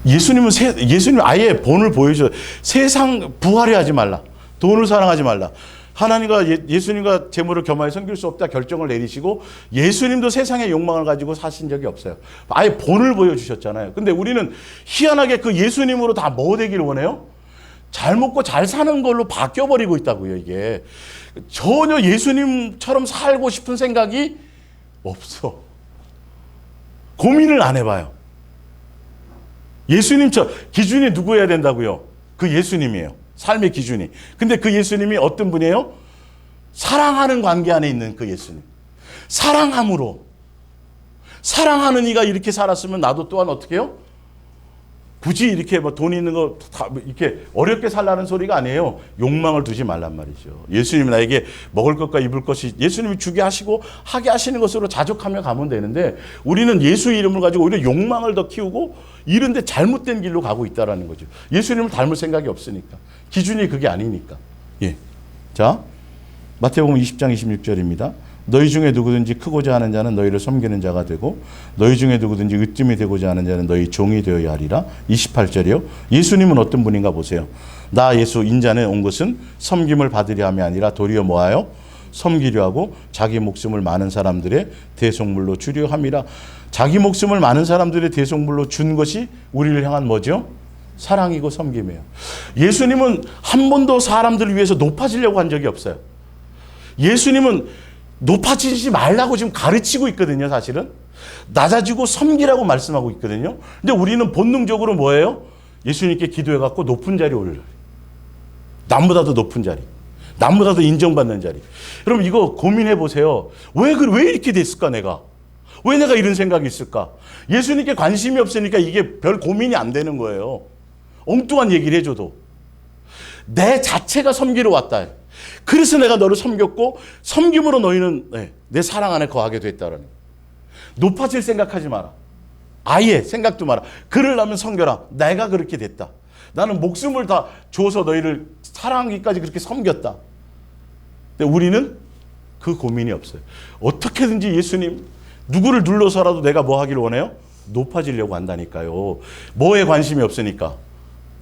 예수님 아예 본을 보여줘요. 세상 부활해 하지 말라. 돈을 사랑하지 말라. 하나님과 예수님과 재물을 겸하여 섬길 수 없다 결정을 내리시고 예수님도 세상의 욕망을 가지고 사신 적이 없어요. 아예 본을 보여주셨잖아요. 근데 우리는 희한하게 그 예수님으로 다 뭐 되기를 원해요? 잘 먹고 잘 사는 걸로 바뀌어버리고 있다고요. 이게 전혀 예수님처럼 살고 싶은 생각이 없어. 고민을 안 해봐요. 예수님처럼 기준이 누구여야 된다고요? 그 예수님이에요. 삶의 기준이. 근데 그 예수님이 어떤 분이에요? 사랑하는 관계 안에 있는 그 예수님. 사랑함으로. 사랑하는 이가 이렇게 살았으면 나도 또한 어떻게 해요? 굳이 이렇게 뭐 돈 있는 거 다 이렇게 어렵게 살라는 소리가 아니에요. 욕망을 두지 말란 말이죠. 예수님이 나에게 먹을 것과 입을 것이 예수님이 주게 하시고 하게 하시는 것으로 자족하며 가면 되는데 우리는 예수 이름을 가지고 오히려 욕망을 더 키우고 이런데 잘못된 길로 가고 있다라는 거죠. 예수님을 닮을 생각이 없으니까. 기준이 그게 아니니까. 예. 자, 마태복음 20장 26절입니다. 너희 중에 누구든지 크고자 하는 자는 너희를 섬기는 자가 되고 너희 중에 누구든지 으뜸이 되고자 하는 자는 너희 종이 되어야 하리라. 28절이요. 예수님은 어떤 분인가 보세요. 나 예수 인자는 온 것은 섬김을 받으려 함이 아니라 도리어 뭐하여? 섬기려 하고 자기 목숨을 많은 사람들의 대속물로 주려 함이라. 자기 목숨을 많은 사람들의 대속물로 준 것이 우리를 향한 뭐죠? 사랑이고 섬김이에요. 예수님은 한 번도 사람들을 위해서 높아지려고 한 적이 없어요. 예수님은 높아지지 말라고 지금 가르치고 있거든요, 사실은. 낮아지고 섬기라고 말씀하고 있거든요. 근데 우리는 본능적으로 뭐예요? 예수님께 기도해갖고 높은 자리에 올려요. 남보다 더 높은 자리. 남보다 더 인정받는 자리. 여러분, 이거 고민해 보세요. 왜 이렇게 됐을까, 내가? 왜 내가 이런 생각이 있을까? 예수님께 관심이 없으니까 이게 별 고민이 안 되는 거예요. 엉뚱한 얘기를 해줘도. 내 자체가 섬기러 왔다. 그래서 내가 너를 섬겼고 섬김으로 너희는 내 사랑 안에 거하게 됐다라는 거예요. 높아질 생각하지 마라. 아예 생각도 마라. 그러려면 섬겨라. 내가 그렇게 됐다. 나는 목숨을 다 줘서 너희를 사랑하기까지 그렇게 섬겼다. 근데 우리는 그 고민이 없어요. 어떻게든지 예수님 누구를 눌러서라도 내가 뭐 하기를 원해요? 높아지려고 한다니까요. 뭐에 관심이 없으니까.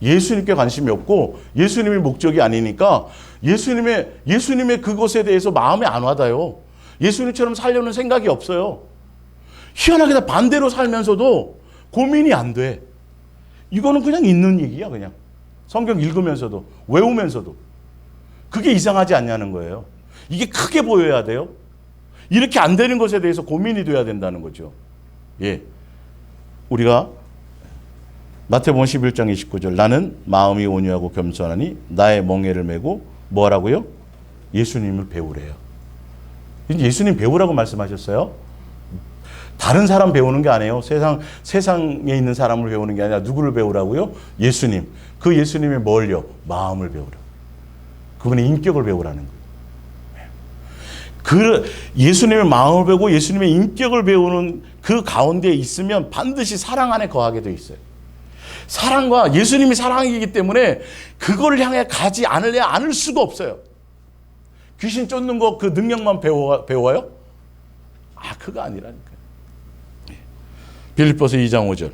예수님께 관심이 없고 예수님이 목적이 아니니까 예수님의 그것에 대해서 마음에 안 와닿아요. 예수님처럼 살려는 생각이 없어요. 희한하게 반대로 살면서도 고민이 안 돼. 이거는 그냥 있는 얘기야, 그냥. 성경 읽으면서도, 외우면서도. 그게 이상하지 않냐는 거예요. 이게 크게 보여야 돼요. 이렇게 안 되는 것에 대해서 고민이 돼야 된다는 거죠. 예. 우리가 마태복음 11장 29절 나는 마음이 온유하고 겸손하니 나의 멍에를 메고 뭐 하라고요? 예수님을 배우래요. 예수님 배우라고 말씀하셨어요. 다른 사람 배우는 게 아니에요. 세상에 있는 사람을 배우는 게 아니라 누구를 배우라고요? 예수님. 그 예수님의 뭘요? 마음을 배우라. 그분의 인격을 배우라는 거예요. 예수님의 마음을 배우고 예수님의 인격을 배우는 그 가운데 있으면 반드시 사랑 안에 거하게 돼 있어요. 사랑과 예수님이 사랑이기 때문에 그걸 향해 가지 않을 수가 없어요. 귀신 쫓는 거 그 능력만 배워요? 그거 아니라니까요. 빌립보서 2장 5절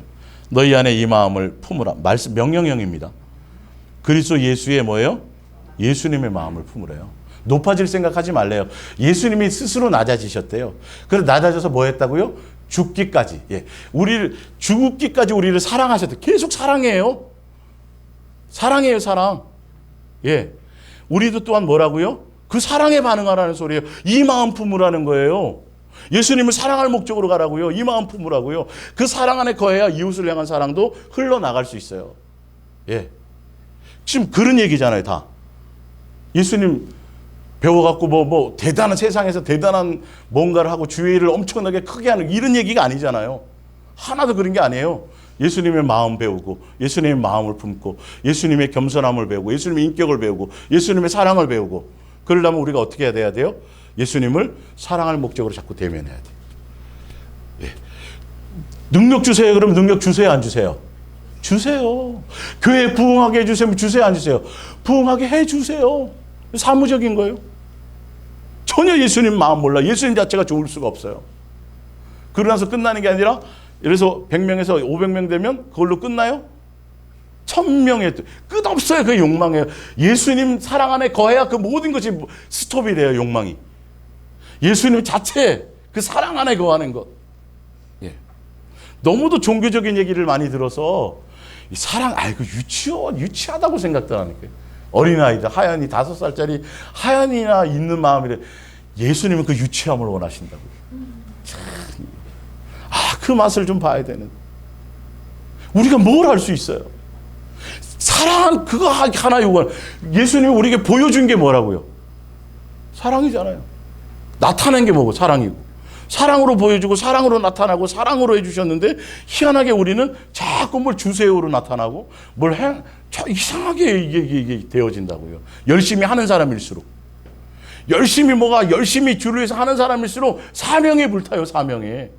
너희 안에 이 마음을 품으라. 말씀 명령형입니다. 그리스도 예수의 뭐예요? 예수님의 마음을 품으래요. 높아질 생각하지 말래요. 예수님이 스스로 낮아지셨대요. 그래서 낮아져서 뭐 했다고요? 죽기까지. 예. 죽기까지 우리를 사랑하셨대요. 계속 사랑해요. 사랑해요, 사랑. 예. 우리도 또한 뭐라고요? 그 사랑에 반응하라는 소리예요. 이 마음 품으라는 거예요. 예수님을 사랑할 목적으로 가라고요. 이 마음 품으라고요. 그 사랑 안에 거해야 이웃을 향한 사랑도 흘러나갈 수 있어요. 예. 지금 그런 얘기잖아요, 다. 예수님 배워갖고 대단한 세상에서 대단한 뭔가를 하고 주의 일을 엄청나게 크게 하는 이런 얘기가 아니잖아요. 하나도 그런 게 아니에요. 예수님의 마음 배우고 예수님의 마음을 품고 예수님의 겸손함을 배우고 예수님의 인격을 배우고 예수님의 사랑을 배우고 그러려면 우리가 어떻게 해야 돼요? 예수님을 사랑할 목적으로 자꾸 대면해야 돼요. 예. 능력 주세요. 그러면 능력 주세요, 안 주세요? 주세요. 교회에 부흥하게 해주세요. 주세요, 안 주세요? 부흥하게 해주세요. 사무적인 거예요. 전혀 예수님 마음 몰라. 예수님 자체가 좋을 수가 없어요. 그러나서 끝나는 게 아니라 그래서 100명에서 500명 되면 그걸로 끝나요? 1000명에 끝없어요. 그 욕망이에요. 예수님 사랑 안에 거해야 그 모든 것이 스톱이 돼요. 욕망이. 예수님 자체 그 사랑 안에 거하는 것. 예. 너무도 종교적인 얘기를 많이 들어서 이 사랑 그 유치하다고 생각들 하니까 어린아이들 하얀이 5살짜리 하얀이나 있는 마음이래. 예수님은 그 유치함을 원하신다고. 그 맛을 좀 봐야 되는. 우리가 뭘 할 수 있어요? 사랑 그거 하나 요구하는. 예수님이 우리에게 보여준 게 뭐라고요? 사랑이잖아요. 나타낸 게 뭐고? 사랑이고. 사랑으로 보여주고 사랑으로 나타나고 사랑으로 해주셨는데 희한하게 우리는 자꾸 뭘 주세요로 나타나고 이상하게 이게 되어진다고요. 열심히 하는 사람일수록. 열심히 주를 위해서 하는 사람일수록 사명에 불타요. 사명에.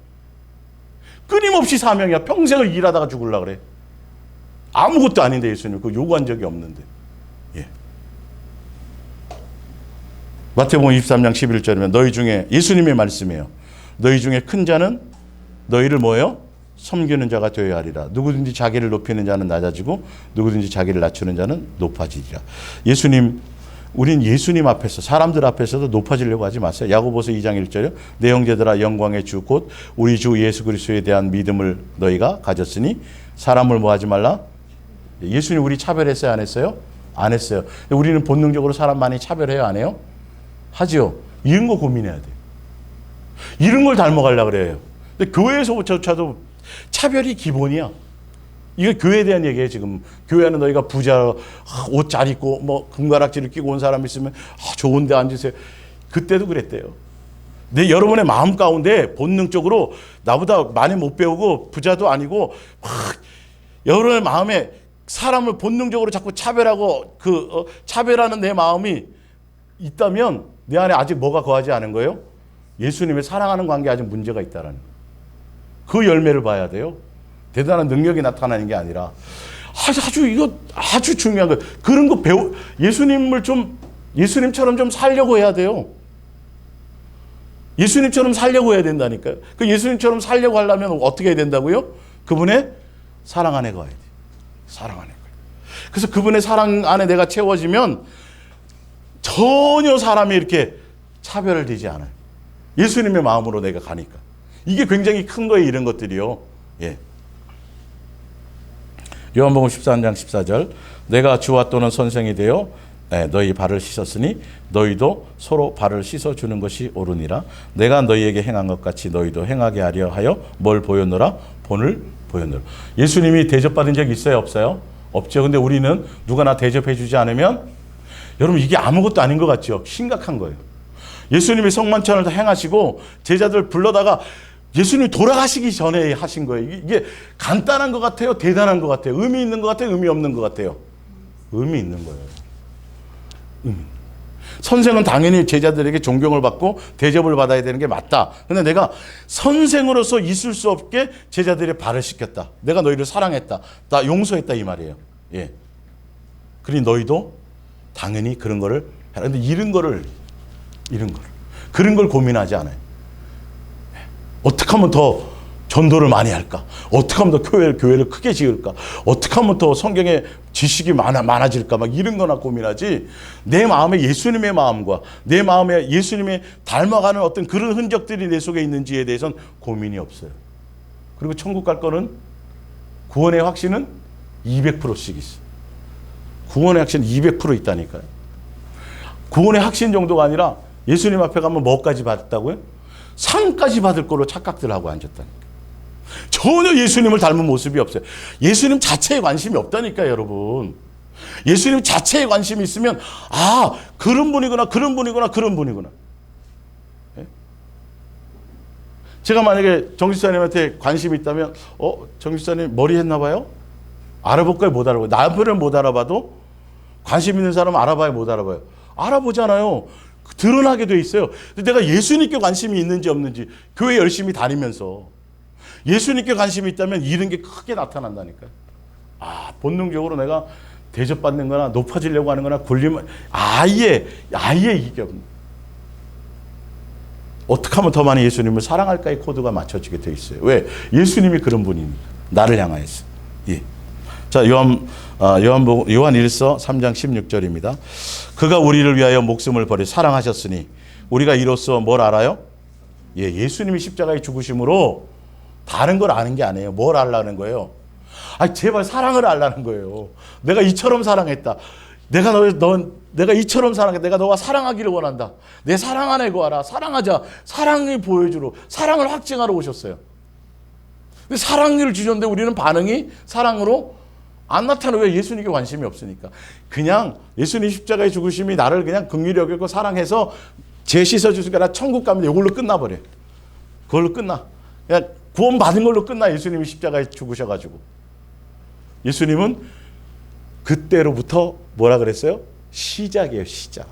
끊임없이 사명이야. 평생을 일하다가 죽으려고 그래. 아무것도 아닌데 예수님 그 요구한 적이 없는데. 예. 마태복음 23장 11절이면 너희 중에 예수님의 말씀이에요. 너희 중에 큰 자는 너희를 뭐예요? 섬기는 자가 되어야 하리라. 누구든지 자기를 높이는 자는 낮아지고 누구든지 자기를 낮추는 자는 높아지리라. 우린 예수님 앞에서 사람들 앞에서도 높아지려고 하지 마세요. 야고보서 2장 1절에 내 형제들아 영광의 주 곧 우리 주 예수 그리스도에 대한 믿음을 너희가 가졌으니 사람을 뭐 하지 말라? 예수님 우리 차별했어요? 안 했어요? 안 했어요. 우리는 본능적으로 사람 많이 차별해요? 안 해요? 하지요. 이런 거 고민해야 돼요. 이런 걸 닮아가려고 그래요. 근데 교회에서조차도 차별이 기본이야. 이거 교회에 대한 얘기예요, 지금. 교회는 너희가 부자, 옷 잘 입고, 금가락지를 끼고 온 사람 있으면, 좋은 데 앉으세요. 그때도 그랬대요. 근데 여러분의 마음 가운데 본능적으로 나보다 많이 못 배우고, 부자도 아니고, 여러분의 마음에 사람을 본능적으로 자꾸 차별하고, 차별하는 내 마음이 있다면, 내 안에 아직 뭐가 거하지 않은 거예요? 예수님의 사랑하는 관계에 아직 문제가 있다라는 거예요. 그 열매를 봐야 돼요. 대단한 능력이 나타나는 게 아니라 이거 아주 중요한 거예요. 그런 거 예수님처럼 좀 살려고 해야 돼요. 예수님처럼 살려고 해야 된다니까요. 그 예수님처럼 살려고 하려면 어떻게 해야 된다고요? 그분의 사랑 안에 거해야 돼요. 사랑 안에. 그래서 그분의 사랑 안에 내가 채워지면 전혀 사람이 이렇게 차별을 되지 않아요. 예수님의 마음으로 내가 가니까. 이게 굉장히 큰 거예요, 이런 것들이요. 예. 요한복음 13장 14절. 내가 주와 또는 선생이 되어 너희 발을 씻었으니 너희도 서로 발을 씻어주는 것이 옳으니라. 내가 너희에게 행한 것 같이 너희도 행하게 하려 하여 뭘 보였노라? 본을 보였노라. 예수님이 대접받은 적 있어요, 없어요? 없죠. 근데 우리는 누가 나 대접해 주지 않으면, 여러분 이게 아무것도 아닌 것 같죠? 심각한 거예요. 예수님이 성만찬을 다 행하시고 제자들 불러다가 예수님이 돌아가시기 전에 하신 거예요. 이게 간단한 것 같아요? 대단한 것 같아요? 의미 있는 것 같아요? 의미 없는 것 같아요? 의미 있는 거예요. 선생은 당연히 제자들에게 존경을 받고 대접을 받아야 되는 게 맞다. 근데 내가 선생으로서 있을 수 없게 제자들의 발을 씻겼다. 내가 너희를 사랑했다. 나 용서했다 이 말이에요. 예. 그러니 너희도 당연히 그런 거를 해라. 근데 이런 거를 그런 걸 고민하지 않아요. 어떻게 하면 더 전도를 많이 할까? 어떻게 하면 더 교회를 크게 지을까? 어떻게 하면 더 성경에 지식이 많아질까? 막 이런 거나 고민하지. 내 마음에 예수님의 마음과 내 마음에 예수님의 닮아가는 어떤 그런 흔적들이 내 속에 있는지에 대해서는 고민이 없어요. 그리고 천국 갈 거는 구원의 확신은 200%씩 있어요. 구원의 확신은 200% 있다니까요. 구원의 확신 정도가 아니라 예수님 앞에 가면 뭐까지 받았다고요? 상까지 받을 거로 착각들 하고 앉았다니까. 전혀 예수님을 닮은 모습이 없어요. 예수님 자체에 관심이 없다니까요, 여러분. 예수님 자체에 관심이 있으면 아, 그런 분이구나, 그런 분이구나, 그런 분이구나. 예? 제가 만약에 정집사님한테 관심이 있다면 정집사님 머리 했나 봐요? 알아볼까요? 못 알아봐요. 남편은 못 알아봐도 관심 있는 사람은 알아봐요? 못 알아봐요? 알아보잖아요. 드러나게 돼 있어요. 근데 내가 예수님께 관심이 있는지 없는지 교회 열심히 다니면서 예수님께 관심이 있다면 이런 게 크게 나타난다니까요. 아, 본능적으로 내가 대접받는 거나 높아지려고 하는 거나 굴리면 아예 이게 없는. 어떻게 하면 더 많이 예수님을 사랑할까의 코드가 맞춰지게 돼 있어요. 왜? 예수님이 그런 분이니까. 나를 향하여서. 예. 자, 요한 1서 3장 16절입니다. 그가 우리를 위하여 목숨을 버려 사랑하셨으니 우리가 이로써 뭘 알아요? 예, 예수님이 십자가에 죽으심으로 다른 걸 아는 게 아니에요. 뭘 알라는 거예요? 아, 제발 사랑을 알라는 거예요. 내가 이처럼 사랑했다. 내가 이처럼 사랑해. 내가 너와 사랑하기를 원한다. 내 사랑 안에 거하라. 사랑하자. 사랑을 보여주러, 사랑을 확증하러 오셨어요. 근데 사랑을 주셨는데 우리는 반응이 사랑으로 안 나타나. 왜? 예수님께 관심이 없으니까. 그냥 예수님 십자가의 죽으심이 나를 그냥 긍휼히 여기고 사랑해서 죄 씻어주니까 나 천국 가면 이걸로 끝나버려. 그걸로 끝나. 그냥 구원 받은 걸로 끝나. 예수님이 십자가에 죽으셔가지고. 예수님은 그때로부터 뭐라 그랬어요? 시작이에요, 시작.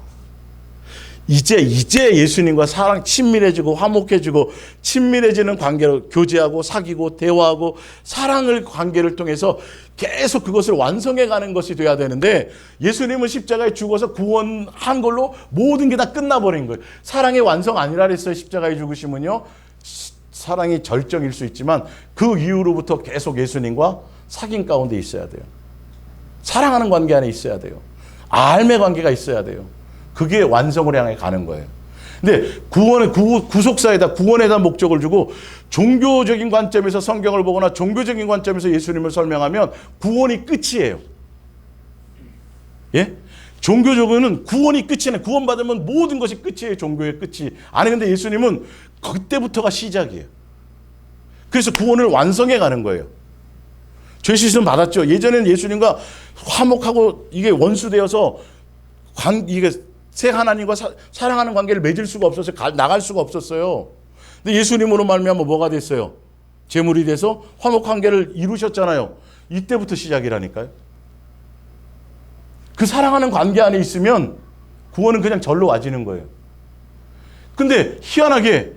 이제 예수님과 사랑 친밀해지고 화목해지고 친밀해지는 관계로 교제하고 사귀고 대화하고 사랑을 관계를 통해서 계속 그것을 완성해 가는 것이 돼야 되는데 예수님은 십자가에 죽어서 구원한 걸로 모든 게 다 끝나버린 거예요. 사랑의 완성 아니라 그랬어요. 십자가에 죽으시면요. 사랑이 절정일 수 있지만 그 이후로부터 계속 예수님과 사귐 가운데 있어야 돼요. 사랑하는 관계 안에 있어야 돼요. 알매 관계가 있어야 돼요. 그게 완성을 향해 가는 거예요. 근데 구속사에다 구원에다 목적을 주고 종교적인 관점에서 성경을 보거나 종교적인 관점에서 예수님을 설명하면 구원이 끝이에요. 예? 종교적으로는 구원이 끝이네. 구원받으면 모든 것이 끝이에요. 종교의 끝이. 아니 근데 예수님은 그때부터가 시작이에요. 그래서 구원을 완성해 가는 거예요. 죄 씻음 받았죠. 예전에는 예수님과 화목하고 이게 원수되어서 이게 새 하나님과 사랑하는 관계를 맺을 수가 없어서 나갈 수가 없었어요. 근데 예수님으로 말미암아 뭐가 됐어요? 제물이 돼서 화목 관계를 이루셨잖아요. 이때부터 시작이라니까요. 그 사랑하는 관계 안에 있으면 구원은 그냥 절로 와지는 거예요. 근데 희한하게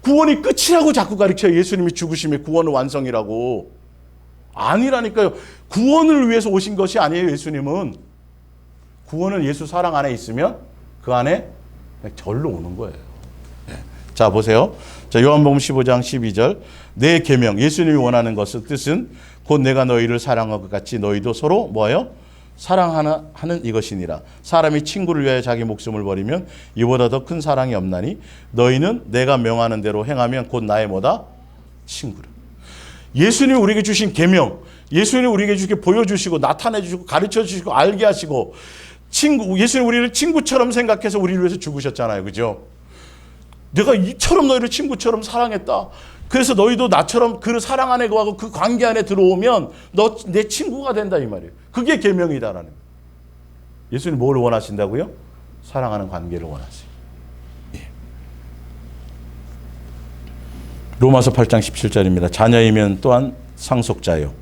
구원이 끝이라고 자꾸 가르쳐요. 예수님이 죽으심의 구원의 완성이라고. 아니라니까요. 구원을 위해서 오신 것이 아니에요. 예수님은. 구원은 예수 사랑 안에 있으면 그 안에 절로 오는 거예요. 자, 보세요. 자, 요한복음 15장 12절. 내 계명, 예수님이 원하는 것의 뜻은 곧 내가 너희를 사랑한 것 같이 너희도 서로 뭐예요? 사랑하는 이것이니라. 사람이 친구를 위하여 자기 목숨을 버리면 이보다 더 큰 사랑이 없나니 너희는 내가 명하는 대로 행하면 곧 나의 뭐다? 친구라. 예수님이 우리에게 주신 계명, 예수님이 우리에게 주게 보여주시고 나타내 주시고 가르쳐 주시고 알게 하시고 예수님 우리를 친구처럼 생각해서 우리를 위해서 죽으셨잖아요. 그죠? 내가 이처럼 너희를 친구처럼 사랑했다. 그래서 너희도 나처럼 그 사랑 안에 거하고 그 관계 안에 들어오면 너 내 친구가 된다 이 말이에요. 그게 계명이다라는 거예요. 예수님 뭘 원하신다고요? 사랑하는 관계를 원하세요. 예. 로마서 8장 17절입니다. 자녀이면 또한 상속자요.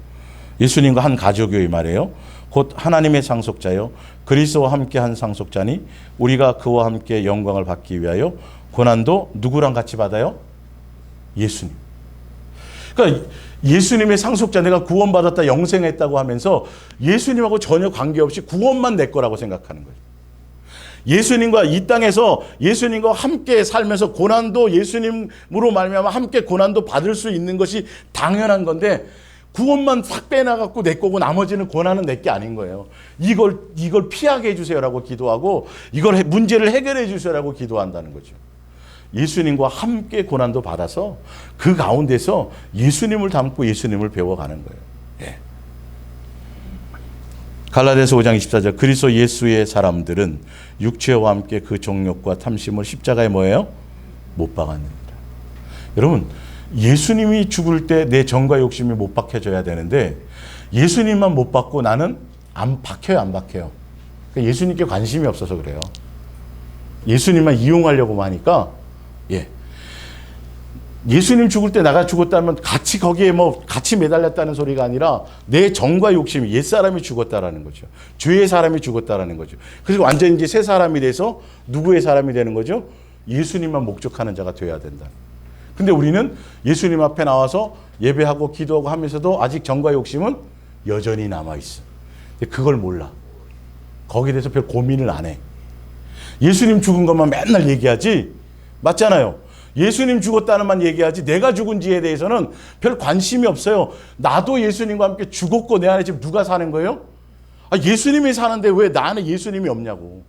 예수님과 한 가족이요 이 말이에요. 곧 하나님의 상속자요. 그리스도와 함께 한 상속자니 우리가 그와 함께 영광을 받기 위하여 고난도 누구랑 같이 받아요? 예수님. 그러니까 예수님의 상속자, 내가 구원받았다 영생했다고 하면서 예수님하고 전혀 관계없이 구원만 내 거라고 생각하는 거예요. 예수님과 이 땅에서 예수님과 함께 살면서 고난도 예수님으로 말미암아 함께 고난도 받을 수 있는 것이 당연한 건데 구원만 싹 빼놔갖고 내 거고 나머지는 고난은 내 게 아닌 거예요. 이걸 피하게 해주세요라고 기도하고 이걸 문제를 해결해 주세요라고 기도한다는 거죠. 예수님과 함께 고난도 받아서 그 가운데서 예수님을 닮고 예수님을 배워가는 거예요. 예. 갈라디아서 5장 24절 그리스도 예수의 사람들은 육체와 함께 그 정욕과 탐심을 십자가에 뭐예요? 못 박았느니라. 여러분 예수님이 죽을 때 내 정과 욕심이 못 박혀져야 되는데 예수님만 못 박고 나는 안 박혀요, 안 박혀요. 그러니까 예수님께 관심이 없어서 그래요. 예수님만 이용하려고 하니까 예. 예수님 죽을 때 내가 죽었다면 같이 거기에 같이 매달렸다는 소리가 아니라 내 정과 욕심이 옛사람이 죽었다라는 거죠. 죄의 사람이 죽었다라는 거죠. 그래서 완전히 이제 새 사람이 돼서 누구의 사람이 되는 거죠? 예수님만 목적하는 자가 되어야 된다. 근데 우리는 예수님 앞에 나와서 예배하고 기도하고 하면서도 아직 정과 욕심은 여전히 남아있어. 근데 그걸 몰라. 거기에 대해서 별 고민을 안 해. 예수님 죽은 것만 맨날 얘기하지. 맞잖아요. 예수님 죽었다는 만 얘기하지 내가 죽은지에 대해서는 별 관심이 없어요. 나도 예수님과 함께 죽었고 내 안에 지금 누가 사는 거예요? 예수님이 사는데 왜 나 안에 예수님이 없냐고.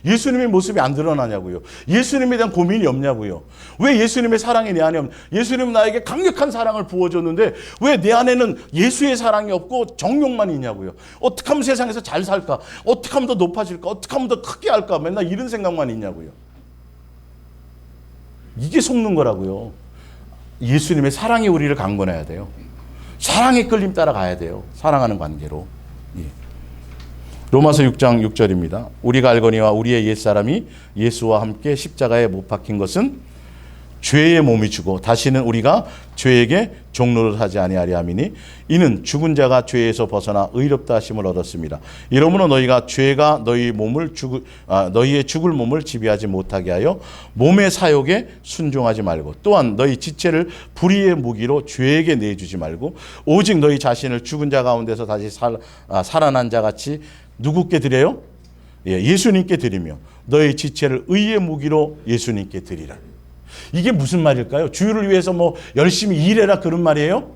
예수님의 모습이 안 드러나냐고요. 예수님에 대한 고민이 없냐고요. 왜 예수님의 사랑이 내 안에 예수님은 나에게 강력한 사랑을 부어줬는데 왜 내 안에는 예수의 사랑이 없고 정욕만 있냐고요. 어떻게 하면 세상에서 잘 살까? 어떻게 하면 더 높아질까? 어떻게 하면 더 크게 할까? 맨날 이런 생각만 있냐고요. 이게 속는 거라고요. 예수님의 사랑이 우리를 강권해야 돼요. 사랑의 끌림 따라가야 돼요. 사랑하는 관계로. 예. 로마서 6장 6절입니다. 우리가 알거니와 우리의 옛사람이 예수와 함께 십자가에 못 박힌 것은 죄의 몸이 주고 다시는 우리가 죄에게 종노릇 하지 아니하리 함이니 이는 죽은 자가 죄에서 벗어나 의롭다 하심을 얻었습니다. 이러므로 너희가 죄가 너희의 죽을 몸을 지배하지 못하게 하여 몸의 사욕에 순종하지 말고 또한 너희 지체를 불의의 무기로 죄에게 내주지 말고 오직 너희 자신을 죽은 자 가운데서 다시 살아난 자 같이 누구께 드려요? 예수님께 드리며 너희 지체를 의의 무기로 예수님께 드리라. 이게 무슨 말일까요? 주를 위해서 열심히 일해라 그런 말이에요?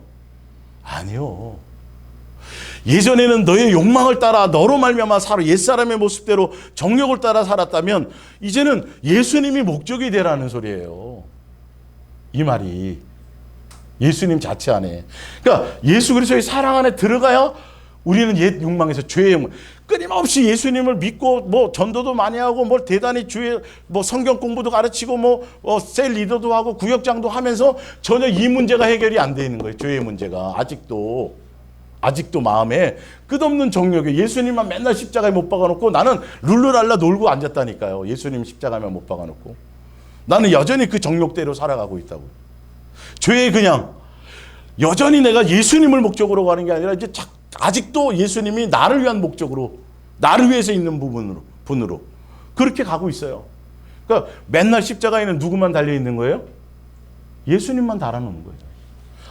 아니요. 예전에는 너의 욕망을 따라 너로 말미암아 옛사람의 모습대로 정욕을 따라 살았다면 이제는 예수님이 목적이 되라는 소리예요. 이 말이 예수님 자체 안에. 그러니까 예수 그리스도의 사랑 안에 들어가야 우리는 옛 욕망에서 죄의 욕망 끊임없이 예수님을 믿고 전도도 많이 하고 대단히 주의 성경 공부도 가르치고 셀 리더도 하고 구역장도 하면서 전혀 이 문제가 해결이 안 돼 있는 거예요. 죄의 문제가 아직도 마음에 끝없는 정욕에 예수님만 맨날 십자가에 못 박아놓고 나는 룰루랄라 놀고 앉았다니까요. 예수님 십자가에만 못 박아놓고 나는 여전히 그 정욕대로 살아가고 있다고. 죄에 그냥 여전히 내가 예수님을 목적으로 가는 게 아니라 이제 아직도 예수님이 나를 위한 목적으로 나를 위해서 있는 분으로 그렇게 가고 있어요. 그러니까 맨날 십자가에는 누구만 달려있는 거예요? 예수님만 달아놓는 거예요.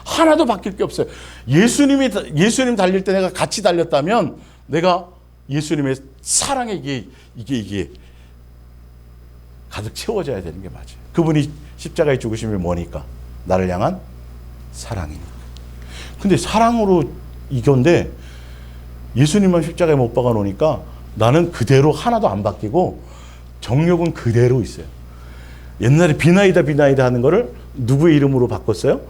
하나도 바뀔 게 없어요. 예수님 달릴 때 내가 같이 달렸다면 내가 예수님의 사랑에 이게 가득 채워져야 되는 게 맞아요. 그분이 십자가의 죽으심이 뭐니까? 나를 향한 사랑이니까. 근데 사랑으로 이건데 예수님만 십자가에 못 박아 놓으니까 나는 그대로 하나도 안 바뀌고 정욕은 그대로 있어요. 옛날에 비나이다 비나이다 하는 거를 누구의 이름으로 바꿨어요?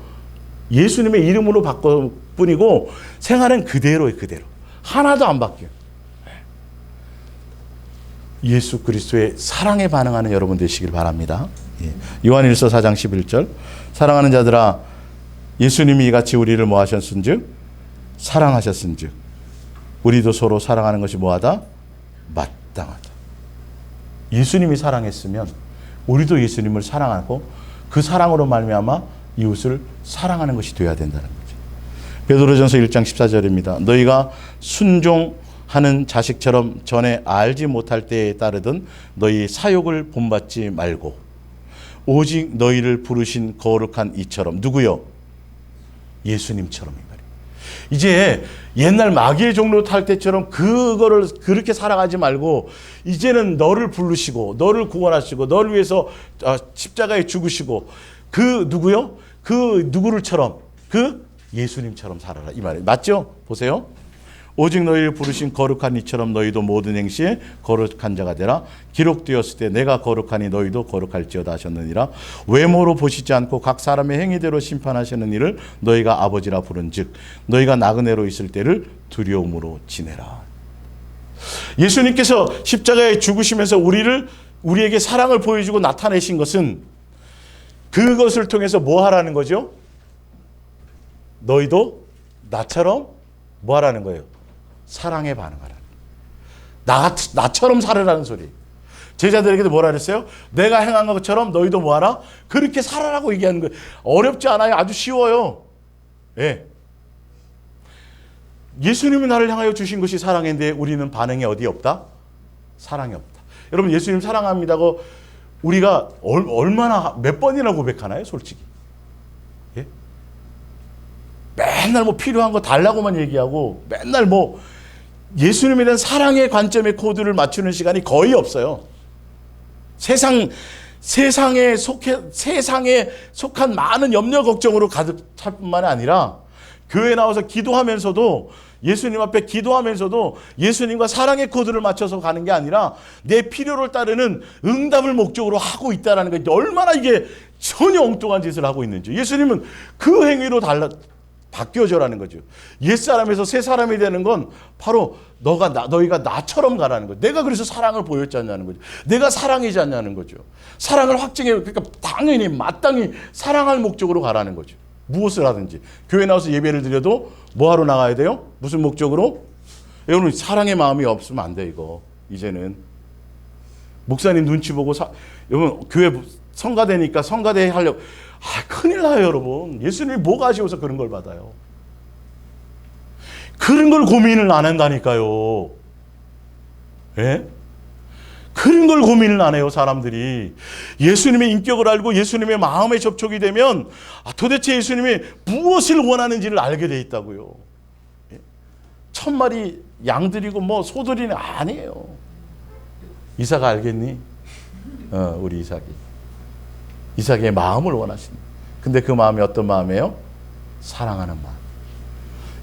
예수님의 이름으로 바꾼 뿐이고 생활은 그대로예요. 그대로. 하나도 안 바뀌어요. 예수 그리스도의 사랑에 반응하는 여러분 되시길 바랍니다. 요한일서 4장 11절 사랑하는 자들아 예수님이 이같이 우리를 뭐 하셨은즉 사랑하셨은즉 우리도 서로 사랑하는 것이 뭐하다? 마땅하다. 예수님이 사랑했으면 우리도 예수님을 사랑하고 그 사랑으로 말미암아 이웃을 사랑하는 것이 되어야 된다는 거죠. 베드로전서 1장 14절입니다. 너희가 순종하는 자식처럼 전에 알지 못할 때에 따르던 너희 사욕을 본받지 말고 오직 너희를 부르신 거룩한 이처럼 누구요? 예수님처럼. 이제 옛날 마귀의 종로 탈 때처럼 그거를 그렇게 살아가지 말고 이제는 너를 부르시고 너를 구원하시고 너를 위해서 십자가에 죽으시고 그 누구요? 그 누구를처럼 그 예수님처럼 살아라 이 말이에요. 맞죠? 보세요. 오직 너희를 부르신 거룩한 이처럼 너희도 모든 행시에 거룩한 자가 되라. 기록되었을 때 내가 거룩하니 너희도 거룩할지어다 하셨느니라. 외모로 보시지 않고 각 사람의 행위대로 심판하시는 이를 너희가 아버지라 부른즉 너희가 나그네로 있을 때를 두려움으로 지내라. 예수님께서 십자가에 죽으시면서 우리에게 사랑을 보여주고 나타내신 것은 그것을 통해서 뭐 하라는 거죠? 너희도 나처럼 뭐 하라는 거예요? 사랑에 반응하라. 나처럼 살으라는 소리. 제자들에게도 뭐라 그랬어요? 내가 행한 것처럼 너희도 뭐하라? 그렇게 살아라고 얘기하는 거예요. 어렵지 않아요. 아주 쉬워요. 예. 예수님이 나를 향하여 주신 것이 사랑인데 우리는 반응이 어디 없다? 사랑이 없다. 여러분 예수님 사랑합니다고 우리가 얼마나 몇 번이나 고백하나요? 솔직히. 예? 맨날 뭐 필요한 거 달라고만 얘기하고 맨날 뭐 예수님에 대한 사랑의 관점의 코드를 맞추는 시간이 거의 없어요. 세상에 속한 많은 염려 걱정으로 가득 찰 뿐만 아니라 교회 나와서 기도하면서도 예수님 앞에 기도하면서도 예수님과 사랑의 코드를 맞춰서 가는 게 아니라 내 필요를 따르는 응답을 목적으로 하고 있다는 게 얼마나 이게 전혀 엉뚱한 짓을 하고 있는지. 예수님은 그 행위로 바뀌어져라는 거죠. 옛사람에서 새 사람이 되는 건 바로 너희가 나처럼 가라는 거죠. 내가 그래서 사랑을 보였지 않냐는 거죠. 내가 사랑이지 않냐는 거죠. 사랑을 확증해. 그러니까 당연히 마땅히 사랑할 목적으로 가라는 거죠. 무엇을 하든지. 교회 나와서 예배를 드려도 뭐 하러 나가야 돼요? 무슨 목적으로? 여러분 사랑의 마음이 없으면 안 돼 이거. 이제는. 목사님 눈치 보고 여러분 교회 성가대니까 성가대 하려고 큰일 나요 여러분. 예수님이 뭐가 아쉬워서 그런 걸 받아요. 그런 걸 고민을 안 한다니까요. 예? 그런 걸 고민을 안 해요 사람들이. 예수님의 인격을 알고 예수님의 마음에 접촉이 되면 도대체 예수님이 무엇을 원하는지를 알게 돼 있다고요. 예? 1000마리 양들이고 뭐 소들이는 아니에요. 이삭아 알겠니? 우리 이삭의 마음을 원하십니다. 근데 그 마음이 어떤 마음이에요? 사랑하는 마음.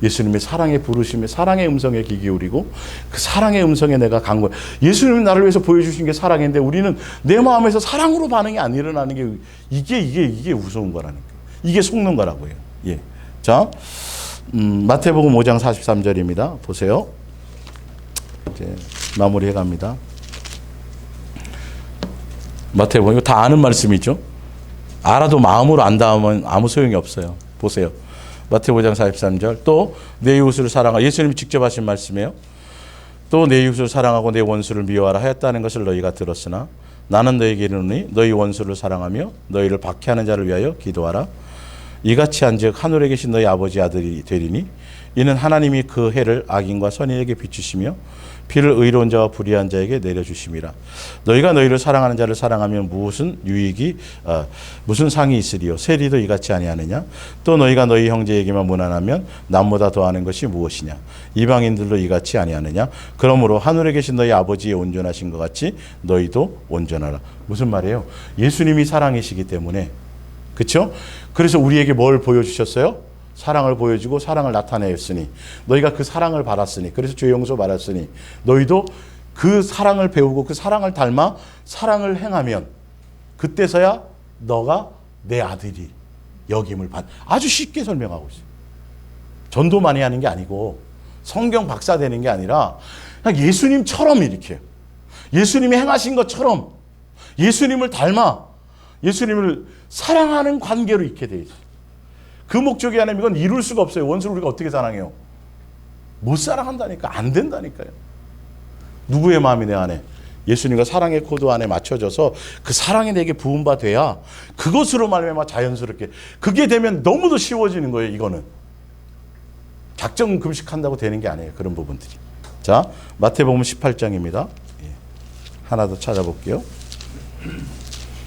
예수님의 사랑의 부르심에 사랑의 음성에 귀 기울이고 그 사랑의 음성에 내가 간 거예요. 예수님이 나를 위해서 보여주신 게 사랑인데 우리는 내 마음에서 사랑으로 반응이 안 일어나는 게 이게 우스운 거라니까. 이게 속는 거라고요. 예. 자, 마태복음 5장 43절입니다. 보세요. 이제 마무리해 갑니다. 마태복음 이거 다 아는 말씀이죠. 알아도 마음으로 안다 하면 아무 소용이 없어요. 보세요. 마태복음 5장 43절 또 내 이웃을 사랑하라. 예수님이 직접 하신 말씀이에요. 또 내 이웃을 사랑하고 내 원수를 미워하라 하였다는 것을 너희가 들었으나 나는 너희에게 이르노니 너희 원수를 사랑하며 너희를 박해하는 자를 위하여 기도하라. 이같이 한즉 하늘에 계신 너희 아버지 아들이 되리니 이는 하나님이 그 해를 악인과 선인에게 비추시며 비를 의로운 자와 불의한 자에게 내려주심이라. 너희가 너희를 사랑하는 자를 사랑하면 무슨 상이 있으리요? 세리도 이같이 아니하느냐? 또 너희가 너희 형제에게만 무난하면 남보다 더하는 것이 무엇이냐? 이방인들도 이같이 아니하느냐? 그러므로 하늘에 계신 너희 아버지의 온전하신 것 같이 너희도 온전하라. 무슨 말이에요? 예수님이 사랑이시기 때문에, 그렇죠? 그래서 우리에게 뭘 보여주셨어요? 사랑을 보여주고 사랑을 나타내었으니, 너희가 그 사랑을 받았으니, 그래서 죄 용서 받았으니 너희도 그 사랑을 배우고 그 사랑을 닮아 사랑을 행하면 그때서야 너가 내 아들이 여김을 받. 아주 쉽게 설명하고 있어요. 전도 많이 하는 게 아니고 성경 박사 되는 게 아니라 그냥 예수님처럼 이렇게, 예수님이 행하신 것처럼 예수님을 닮아 예수님을 사랑하는 관계로 있게 돼 있어요. 그 목적이 아니면 이건 이룰 수가 없어요. 원수를 우리가 어떻게 사랑해요? 못 사랑한다니까. 안 된다니까요. 누구의 마음이 내 안에? 예수님과 사랑의 코드 안에 맞춰져서 그 사랑이 내게 부은 바 돼야 그것으로 말미암아 자연스럽게, 그게 되면 너무도 쉬워지는 거예요. 이거는 작정 금식한다고 되는 게 아니에요. 그런 부분들이. 자, 마태복음 18장입니다. 하나 더 찾아볼게요.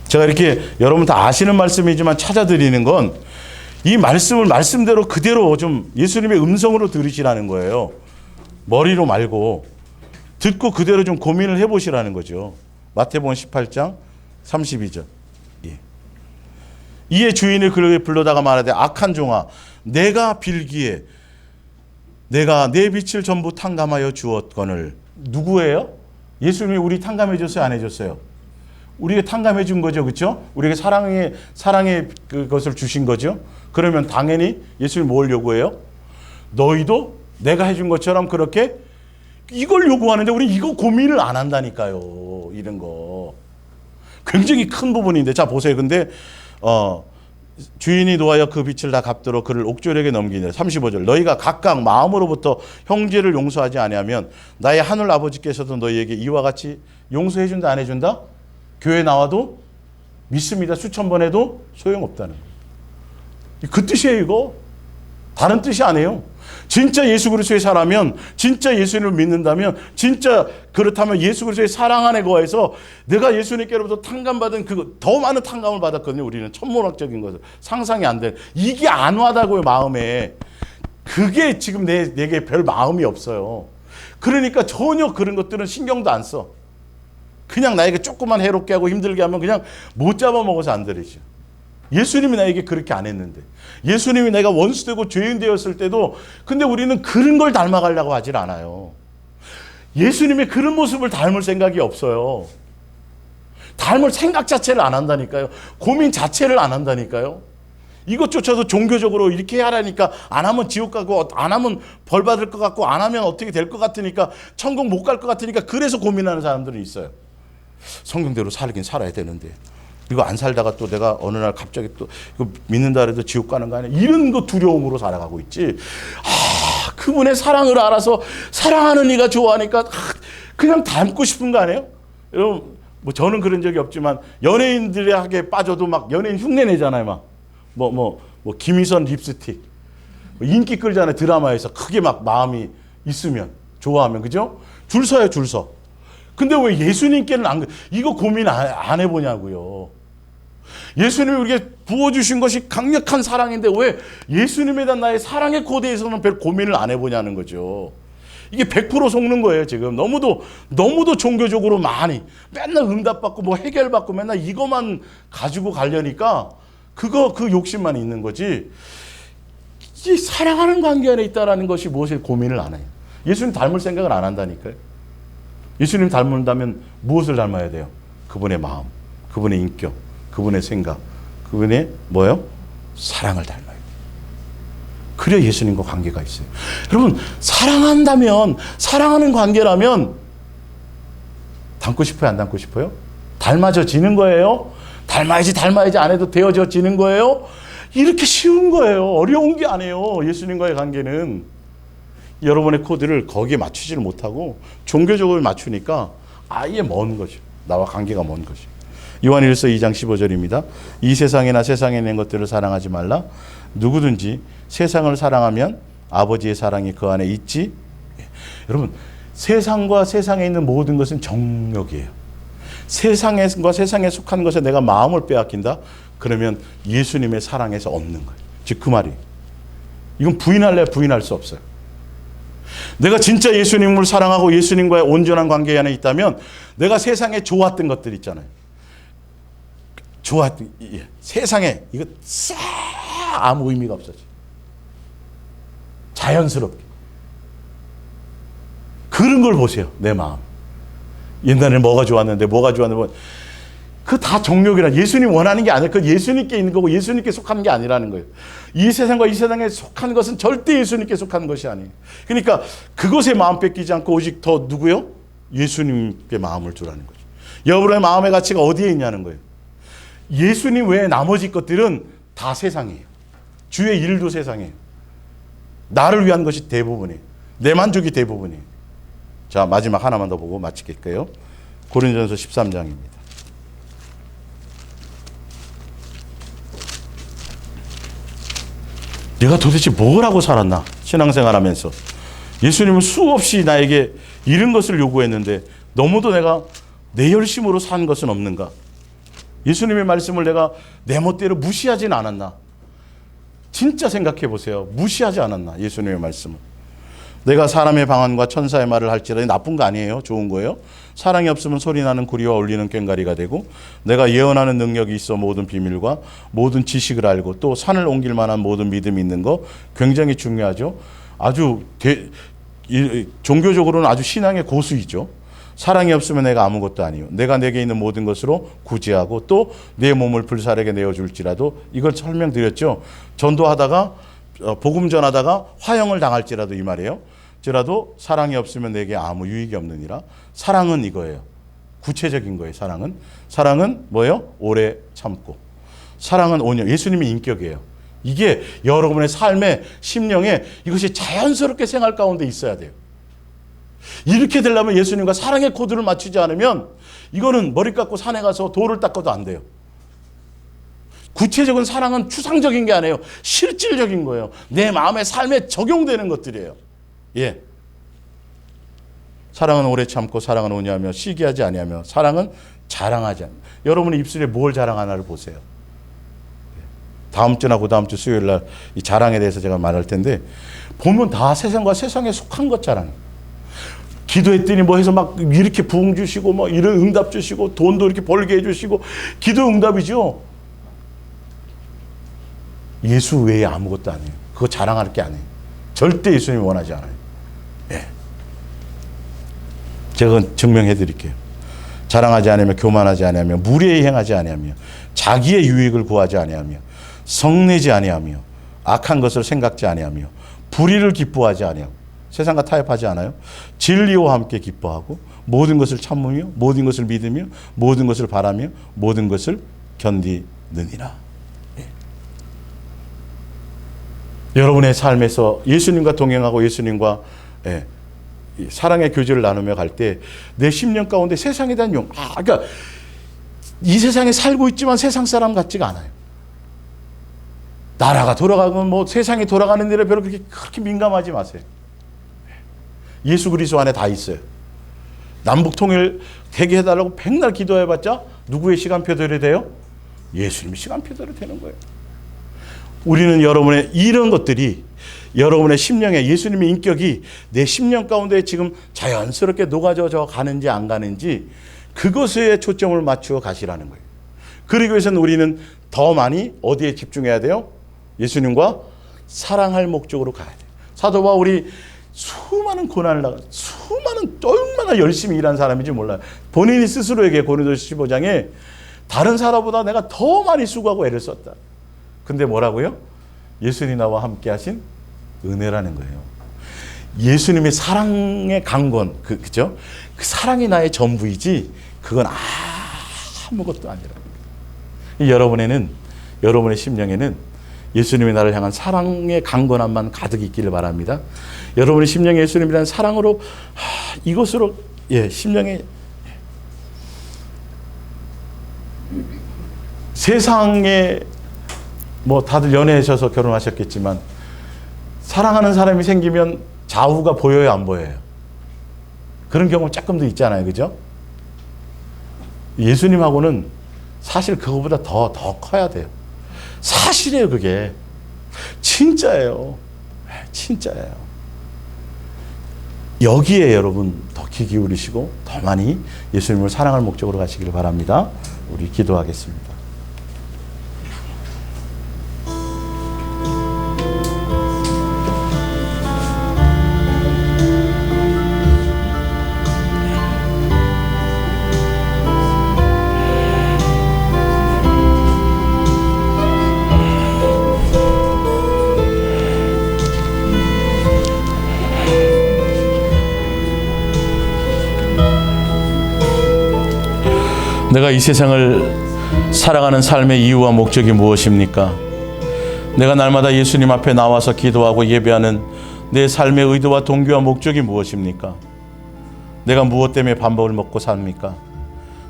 제가 이렇게 여러분 다 아시는 말씀이지만 찾아드리는 건 이 말씀을 말씀대로 그대로 좀 예수님의 음성으로 들으시라는 거예요. 머리로 말고 듣고 그대로 좀 고민을 해보시라는 거죠. 마태복음 18장 32절. 이에 주인이 그를 불러다가 말하되 악한 종아, 내가 빌기에 내가 내 빛을 전부 탕감하여 주었거늘. 누구예요? 예수님이 우리 탕감해 줬어요, 안 해줬어요? 우리가 탕감해 준 거죠, 그렇죠? 우리에게 사랑의 그것을 주신 거죠. 그러면 당연히 예수님 뭘 요구해요? 너희도 내가 해준 것처럼 그렇게, 이걸 요구하는데 우리 이거 고민을 안 한다니까요. 이런 거 굉장히 큰 부분인데, 자 보세요. 근데 주인이 노하여 그 빛을 다 갚도록 그를 옥졸에게 넘기니라. 35절. 너희가 각각 마음으로부터 형제를 용서하지 아니하면 나의 하늘 아버지께서도 너희에게 이와 같이 용서해 준다, 안 해준다? 교회 나와도 믿습니다. 수천 번 해도 소용없다는 거예요. 그 뜻이에요. 이거 다른 뜻이 아니에요. 진짜 예수 그리스도의 사람이면, 진짜 예수님을 믿는다면, 진짜 그렇다면 예수 그리스도의 사랑 안에 거해서 내가 예수님께로부터 탕감받은 더 많은 탕감을 받았거든요. 우리는 천문학적인 것을 상상이 안 돼. 이게 안 와다고요, 마음에. 그게 지금 내게 별 마음이 없어요. 그러니까 전혀 그런 것들은 신경도 안 써. 그냥 나에게 조금만 해롭게 하고 힘들게 하면 그냥 못 잡아먹어서 안 들이죠. 예수님이 나에게 그렇게 안 했는데, 예수님이 내가 원수되고 죄인 되었을 때도, 근데 우리는 그런 걸 닮아가려고 하질 않아요. 예수님의 그런 모습을 닮을 생각이 없어요. 닮을 생각 자체를 안 한다니까요. 고민 자체를 안 한다니까요. 이것조차도 종교적으로 이렇게 하라니까, 안 하면 지옥 가고, 안 하면 벌 받을 것 같고, 안 하면 어떻게 될 것 같으니까, 천국 못 갈 것 같으니까, 그래서 고민하는 사람들은 있어요. 성경대로 살긴 살아야 되는데, 이거 안 살다가 또 내가 어느 날 갑자기 또 이거 믿는다 해도 지옥 가는 거 아니야? 이런 거 두려움으로 살아가고 있지. 그분의 사랑을 알아서 사랑하는 이가 좋아하니까 그냥 닮고 싶은 거 아니에요? 여러분, 뭐 저는 그런 적이 없지만 연예인들에게 빠져도 막 연예인 흉내 내잖아요. 막 뭐 김희선 립스틱 인기 끌잖아요. 드라마에서 크게 막 마음이 있으면, 좋아하면, 그죠? 줄 서요, 줄 서. 근데 왜 예수님께는 이거 고민 안 해보냐고요. 예수님이 우리에게 부어주신 것이 강력한 사랑인데 왜 예수님에 대한 나의 사랑의 코드에서는 별 고민을 안 해보냐는 거죠. 이게 100% 속는 거예요, 지금. 너무도 종교적으로 많이 맨날 응답받고 뭐 해결받고 맨날 이것만 가지고 가려니까 그 욕심만 있는 거지. 이 사랑하는 관계 안에 있다라는 것이 무엇에 고민을 안 해요. 예수님 닮을 생각을 안 한다니까요. 예수님 닮는다면 무엇을 닮아야 돼요? 그분의 마음, 그분의 인격, 그분의 생각, 그분의 뭐요? 사랑을 닮아야 돼요. 그래야 예수님과 관계가 있어요. 여러분, 사랑한다면, 사랑하는 관계라면 닮고 싶어요, 안 닮고 싶어요? 닮아져지는 거예요. 닮아야지 안 해도 되어져지는 거예요. 이렇게 쉬운 거예요. 어려운 게 아니에요. 예수님과의 관계는. 여러분의 코드를 거기에 맞추지를 못하고 종교적으로 맞추니까 아예 먼 것이요. 나와 관계가 먼 것이요. 요한일서 2장 15절입니다. 이 세상이나 세상에 있는 것들을 사랑하지 말라. 누구든지 세상을 사랑하면 아버지의 사랑이 그 안에 있지. 여러분, 세상과 세상에 있는 모든 것은 정욕이에요. 세상과 세상에 속한 것에 내가 마음을 빼앗긴다? 그러면 예수님의 사랑에서 없는 거예요. 즉 그 말이, 이건 부인할래 부인할 수 없어요. 내가 진짜 예수님을 사랑하고 예수님과의 온전한 관계 안에 있다면 내가 세상에 좋았던 것들 있잖아요. 좋았던, 세상에 이거 싹 아무 의미가 없어져. 자연스럽게. 그런 걸 보세요. 내 마음. 옛날에 뭐가 좋았는데 그 다 정욕이라. 예수님 원하는 게 아니라 그 예수님께 있는 거고 예수님께 속하는 게 아니라는 거예요. 이 세상과 이 세상에 속한 것은 절대 예수님께 속하는 것이 아니에요. 그러니까 그것에 마음 뺏기지 않고 오직 더 누구요? 예수님께 마음을 두라는 거죠. 여러분의 마음의 가치가 어디에 있냐는 거예요. 예수님 외에 나머지 것들은 다 세상이에요. 주의 일도 세상이에요. 나를 위한 것이 대부분이에요. 내 만족이 대부분이에요. 자, 마지막 하나만 더 보고 마치겠고요. 고린도전서 13장입니다. 내가 도대체 뭘 하고 살았나? 신앙생활하면서. 예수님은 수없이 나에게 이런 것을 요구했는데 너무도 내가 내 열심으로 산 것은 없는가? 예수님의 말씀을 내가 내 멋대로 무시하진 않았나? 진짜 생각해 보세요. 무시하지 않았나? 예수님의 말씀을. 내가 사람의 방언과 천사의 말을 할지라도 나쁜 거 아니에요. 좋은 거예요. 사랑이 없으면 소리나는 구리와 울리는 꽹과리가 되고, 내가 예언하는 능력이 있어 모든 비밀과 모든 지식을 알고 또 산을 옮길 만한 모든 믿음이 있는 거 굉장히 중요하죠. 아주 종교적으로는 아주 신앙의 고수이죠. 사랑이 없으면 내가 아무것도 아니요. 내가 내게 있는 모든 것으로 구제하고 또 내 몸을 불살에게 내어줄지라도, 이걸 설명드렸죠. 전도하다가 복음 전하다가 화형을 당할지라도, 이 말이에요. 지라도 사랑이 없으면 내게 아무 유익이 없느니라. 사랑은 이거예요. 구체적인 거예요. 사랑은 뭐예요? 오래 참고. 사랑은 온유. 예수님의 인격이에요. 이게 여러분의 삶의 심령에 이것이 자연스럽게 생활 가운데 있어야 돼요. 이렇게 되려면 예수님과 사랑의 코드를 맞추지 않으면 이거는 머리 깎고 산에 가서 돌을 닦아도 안 돼요. 구체적인 사랑은 추상적인 게 아니에요. 실질적인 거예요. 내 마음의 삶에 적용되는 것들이에요. 예. 사랑은 오래 참고 사랑은 온유하며 시기하지 아니하며 사랑은 자랑하지 않습니다. 여러분의 입술에 뭘 자랑하나를 보세요. 다음 주나 그다음 주 수요일 날 이 자랑에 대해서 제가 말할 텐데, 보면 다 세상과 세상에 속한 것 자랑. 기도했더니 뭐 해서 막 이렇게 부흥 주시고 뭐 이런 응답 주시고 돈도 이렇게 벌게 해주시고, 기도 응답이죠. 예수 외에 아무것도 아니에요. 그거 자랑할 게 아니에요. 절대 예수님이 원하지 않아요. 예. 제가 증명해 드릴게요. 자랑하지 아니하며 교만하지 아니하며 무례히 행하지 아니하며 자기의 유익을 구하지 아니하며 성내지 아니하며 악한 것을 생각지 아니하며 불의를 기뻐하지 아니하고, 세상과 타협하지 않아요. 진리와 함께 기뻐하고 모든 것을 참으며 모든 것을 믿으며 모든 것을 바라며 모든 것을 견디느니라. 예. 여러분의 삶에서 예수님과 동행하고 예수님과 사랑의 교제를 나누며 갈 때 내 심령 가운데 세상에 대한 그러니까 이 세상에 살고 있지만 세상 사람 같지가 않아요. 나라가 돌아가면 뭐 세상이 돌아가는 일에 별로 그렇게 민감하지 마세요. 예수 그리스도 안에 다 있어요. 남북 통일 되게 해달라고 백날 기도해봤자 누구의 시간표대로 돼요? 예수님의 시간표대로 되는 거예요. 우리는 여러분의 이런 것들이, 여러분의 심령에 예수님의 인격이 내 심령 가운데 지금 자연스럽게 녹아져 가는지 안 가는지, 그것에 초점을 맞추어 가시라는 거예요. 그러기 위해서는 우리는 더 많이 어디에 집중해야 돼요? 예수님과 사랑할 목적으로 가야 돼요. 사도 바울이 수많은 고난을 얼마나 열심히 일한 사람인지 몰라요. 본인이 스스로에게 고린도서 15장에 다른 사람보다 내가 더 많이 수고하고 애를 썼다. 근데 뭐라고요? 예수님이 나와 함께 하신 은혜라는 거예요. 예수님의 사랑의 강권, 그죠? 그 사랑이 나의 전부이지 그건 아무것도 아니라. 여러분의 심령에는 예수님이 나를 향한 사랑의 강건함만 가득 있기를 바랍니다. 여러분의 심령에 예수님에 대한 사랑으로 이것으로 심령에 세상에 뭐 다들 연애하셔서 결혼하셨겠지만 사랑하는 사람이 생기면 좌우가 보여요, 안 보여요? 그런 경우 조금 더 있잖아요, 그죠? 예수님하고는 사실 그거보다 더 커야 돼요. 사실이에요, 그게. 진짜예요. 진짜예요. 여기에 여러분 더 귀 기울이시고 더 많이 예수님을 사랑할 목적으로 가시기를 바랍니다. 우리 기도하겠습니다. 내가 이 세상을 살아가는 삶의 이유와 목적이 무엇입니까? 내가 날마다 예수님 앞에 나와서 기도하고 예배하는 내 삶의 의도와 동기와 목적이 무엇입니까? 내가 무엇 때문에 밥먹을 먹고 삽니까?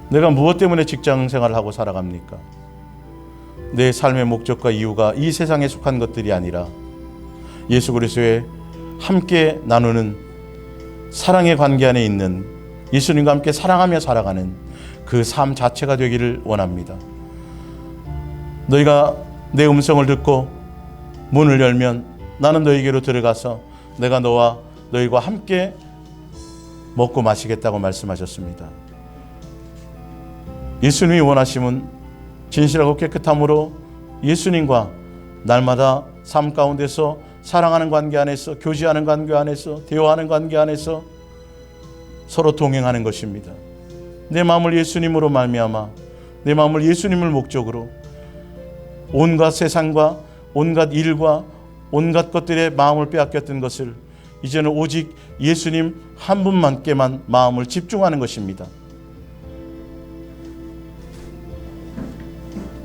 내가 무엇 때문에 직장 생활을 하고 살아갑니까? 내 삶의 목적과 이유가 이 세상에 속한 것들이 아니라 예수 그리스도의 함께 나누는 사랑의 관계 안에 있는 예수님과 함께 사랑하며 살아가는 그 삶 자체가 되기를 원합니다. 너희가 내 음성을 듣고 문을 열면 나는 너희에게로 들어가서 내가 너와 너희와 함께 먹고 마시겠다고 말씀하셨습니다. 예수님이 원하심은 진실하고 깨끗함으로 예수님과 날마다 삶 가운데서 사랑하는 관계 안에서, 교제하는 관계 안에서, 대화하는 관계 안에서 서로 동행하는 것입니다. 내 마음을 예수님으로 말미암아 내 마음을 예수님을 목적으로 온갖 세상과 온갖 일과 온갖 것들의 마음을 빼앗겼던 것을 이제는 오직 예수님 한 분만께만 마음을 집중하는 것입니다.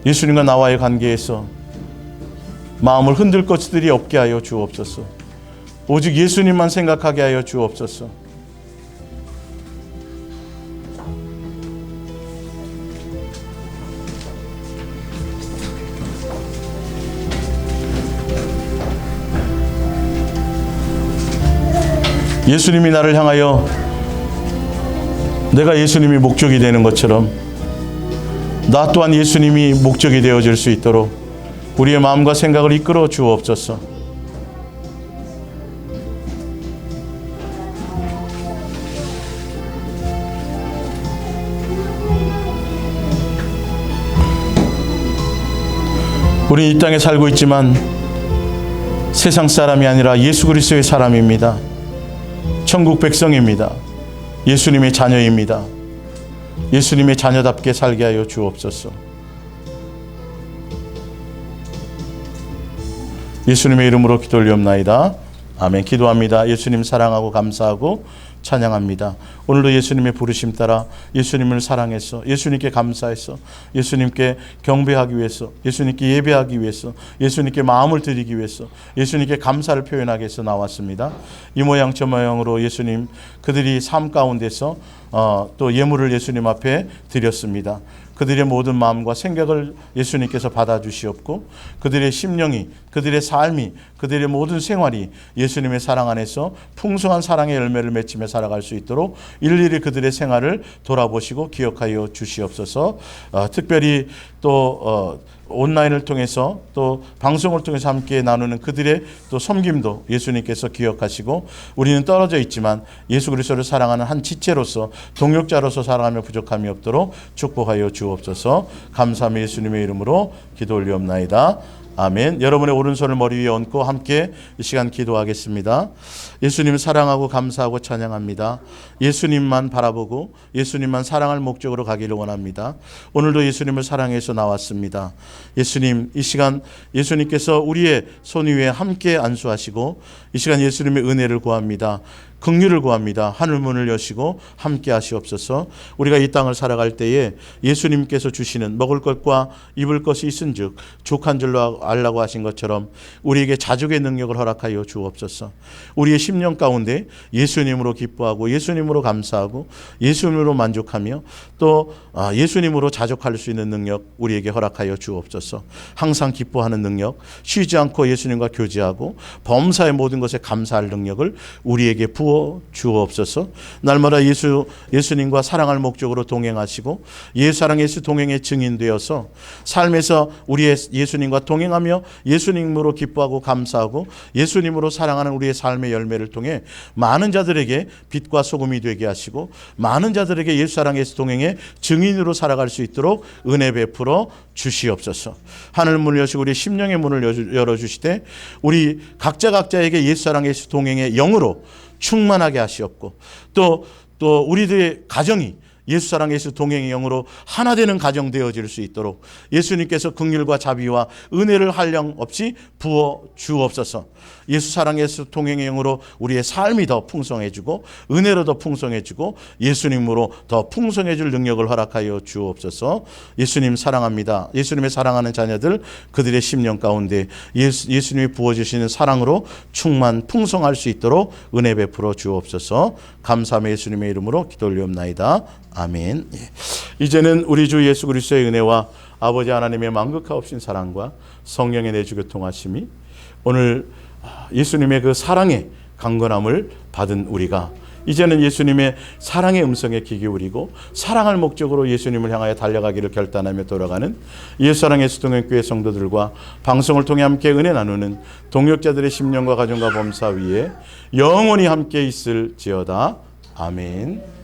예수님과 나와의 관계에서 마음을 흔들 것들이 없게 하여 주옵소서. 오직 예수님만 생각하게 하여 주옵소서. 예수님이 나를 향하여 내가 예수님이 목적이 되는 것처럼 나 또한 예수님이 목적이 되어질 수 있도록 우리의 마음과 생각을 이끌어 주옵소서. 우리는 이 땅에 살고 있지만 세상 사람이 아니라 예수 그리스도의 사람입니다. 천국 백성입니다. 예수님의 자녀입니다. 예수님의 자녀답게 살게 하여 주옵소서. 예수님의 이름으로 기도 올리옵나이다. 아멘. 기도합니다. 예수님 사랑하고 감사하고 찬양합니다. 오늘도 예수님의 부르심 따라 예수님을 사랑해서 예수님께 감사해서 예수님께 경배하기 위해서 예수님께 예배하기 위해서 예수님께 마음을 드리기 위해서 예수님께 감사를 표현하기 위해서 나왔습니다. 이 모양 저 모양으로 예수님 그들이 삶 가운데서 또 예물을 예수님 앞에 드렸습니다. 그들의 모든 마음과 생각을 예수님께서 받아주시옵고 그들의 심령이, 그들의 삶이, 그들의 모든 생활이 예수님의 사랑 안에서 풍성한 사랑의 열매를 맺으며 살아갈 수 있도록 일일이 그들의 생활을 돌아보시고 기억하여 주시옵소서. 특별히 또 온라인을 통해서 또 방송을 통해서 함께 나누는 그들의 또 섬김도 예수님께서 기억하시고 우리는 떨어져 있지만 예수 그리스도를 사랑하는 한 지체로서 동역자로서 살아가며 부족함이 없도록 축복하여 주옵소서. 감사하며 예수님의 이름으로 기도 올리옵나이다. 아멘. 여러분의 오른손을 머리 위에 얹고 함께 이 시간 기도하겠습니다. 예수님 사랑하고 감사하고 찬양합니다. 예수님만 바라보고 예수님만 사랑할 목적으로 가기를 원합니다. 오늘도 예수님을 사랑해서 나왔습니다. 예수님, 이 시간 예수님께서 우리의 손 위에 함께 안수하시고 이 시간 예수님의 은혜를 구합니다. 긍휼을 구합니다. 하늘 문을 여시고 함께 하시옵소서. 우리가 이 땅을 살아갈 때에 예수님께서 주시는 먹을 것과 입을 것이 있은즉 족한 줄로 알라고 하신 것처럼 우리에게 자족의 능력을 허락하여 주옵소서. 우리의 심령 가운데 예수님으로 기뻐하고 예수님으로 감사하고 예수님으로 만족하며 또 예수님으로 자족할 수 있는 능력 우리에게 허락하여 주옵소서. 항상 기뻐하는 능력, 쉬지 않고 예수님과 교제하고 범사의 모든 것에 감사할 능력을 우리에게 부어 주옵소서. 날마다 예수님과 사랑할 목적으로 동행하시고 사랑 예수 동행의 증인 되어서 삶에서 우리의 예수님과 동행하며 예수님으로 기뻐하고 감사하고 예수님으로 사랑하는 우리의 삶의 열매를 통해 많은 자들에게 빛과 소금이 되게 하시고 많은 자들에게 예수 사랑 예수 동행의 증인으로 살아갈 수 있도록 은혜 베풀어 주시옵소서. 하늘 문을 여시고 우리 심령의 문을 열어주시되 우리 각자에게 예수 사랑 예수 동행의 영으로 충만하게 하시옵고 또 우리들의 가정이 예수 사랑 예수 동행의 영으로 하나 되는 가정 되어질 수 있도록 예수님께서 긍휼과 자비와 은혜를 한량없이 부어 주옵소서. 예수 사랑 예수 동행의 영으로 우리의 삶이 더 풍성해지고 은혜로 더 풍성해지고 예수님으로 더 풍성해질 능력을 허락하여 주옵소서. 예수님 사랑합니다. 예수님의 사랑하는 자녀들 그들의 심령 가운데 예수님이 부어주시는 사랑으로 충만 풍성할 수 있도록 은혜 베풀어 주옵소서. 감사함의 예수님의 이름으로 기도 올리옵나이다. 아멘. 이제는 우리 주 예수 그리스도의 은혜와 아버지 하나님의 만극하옵신 사랑과 성령의 내주 교통하심이 오늘 예수님의 그 사랑의 강건함을 받은 우리가 이제는 예수님의 사랑의 음성에 귀 기울이고 사랑할 목적으로 예수님을 향하여 달려가기를 결단하며 돌아가는 예수사랑의 수동행교회 성도들과 방송을 통해 함께 은혜 나누는 동역자들의 심령과 가정과 범사 위에 영원히 함께 있을지어다. 아멘.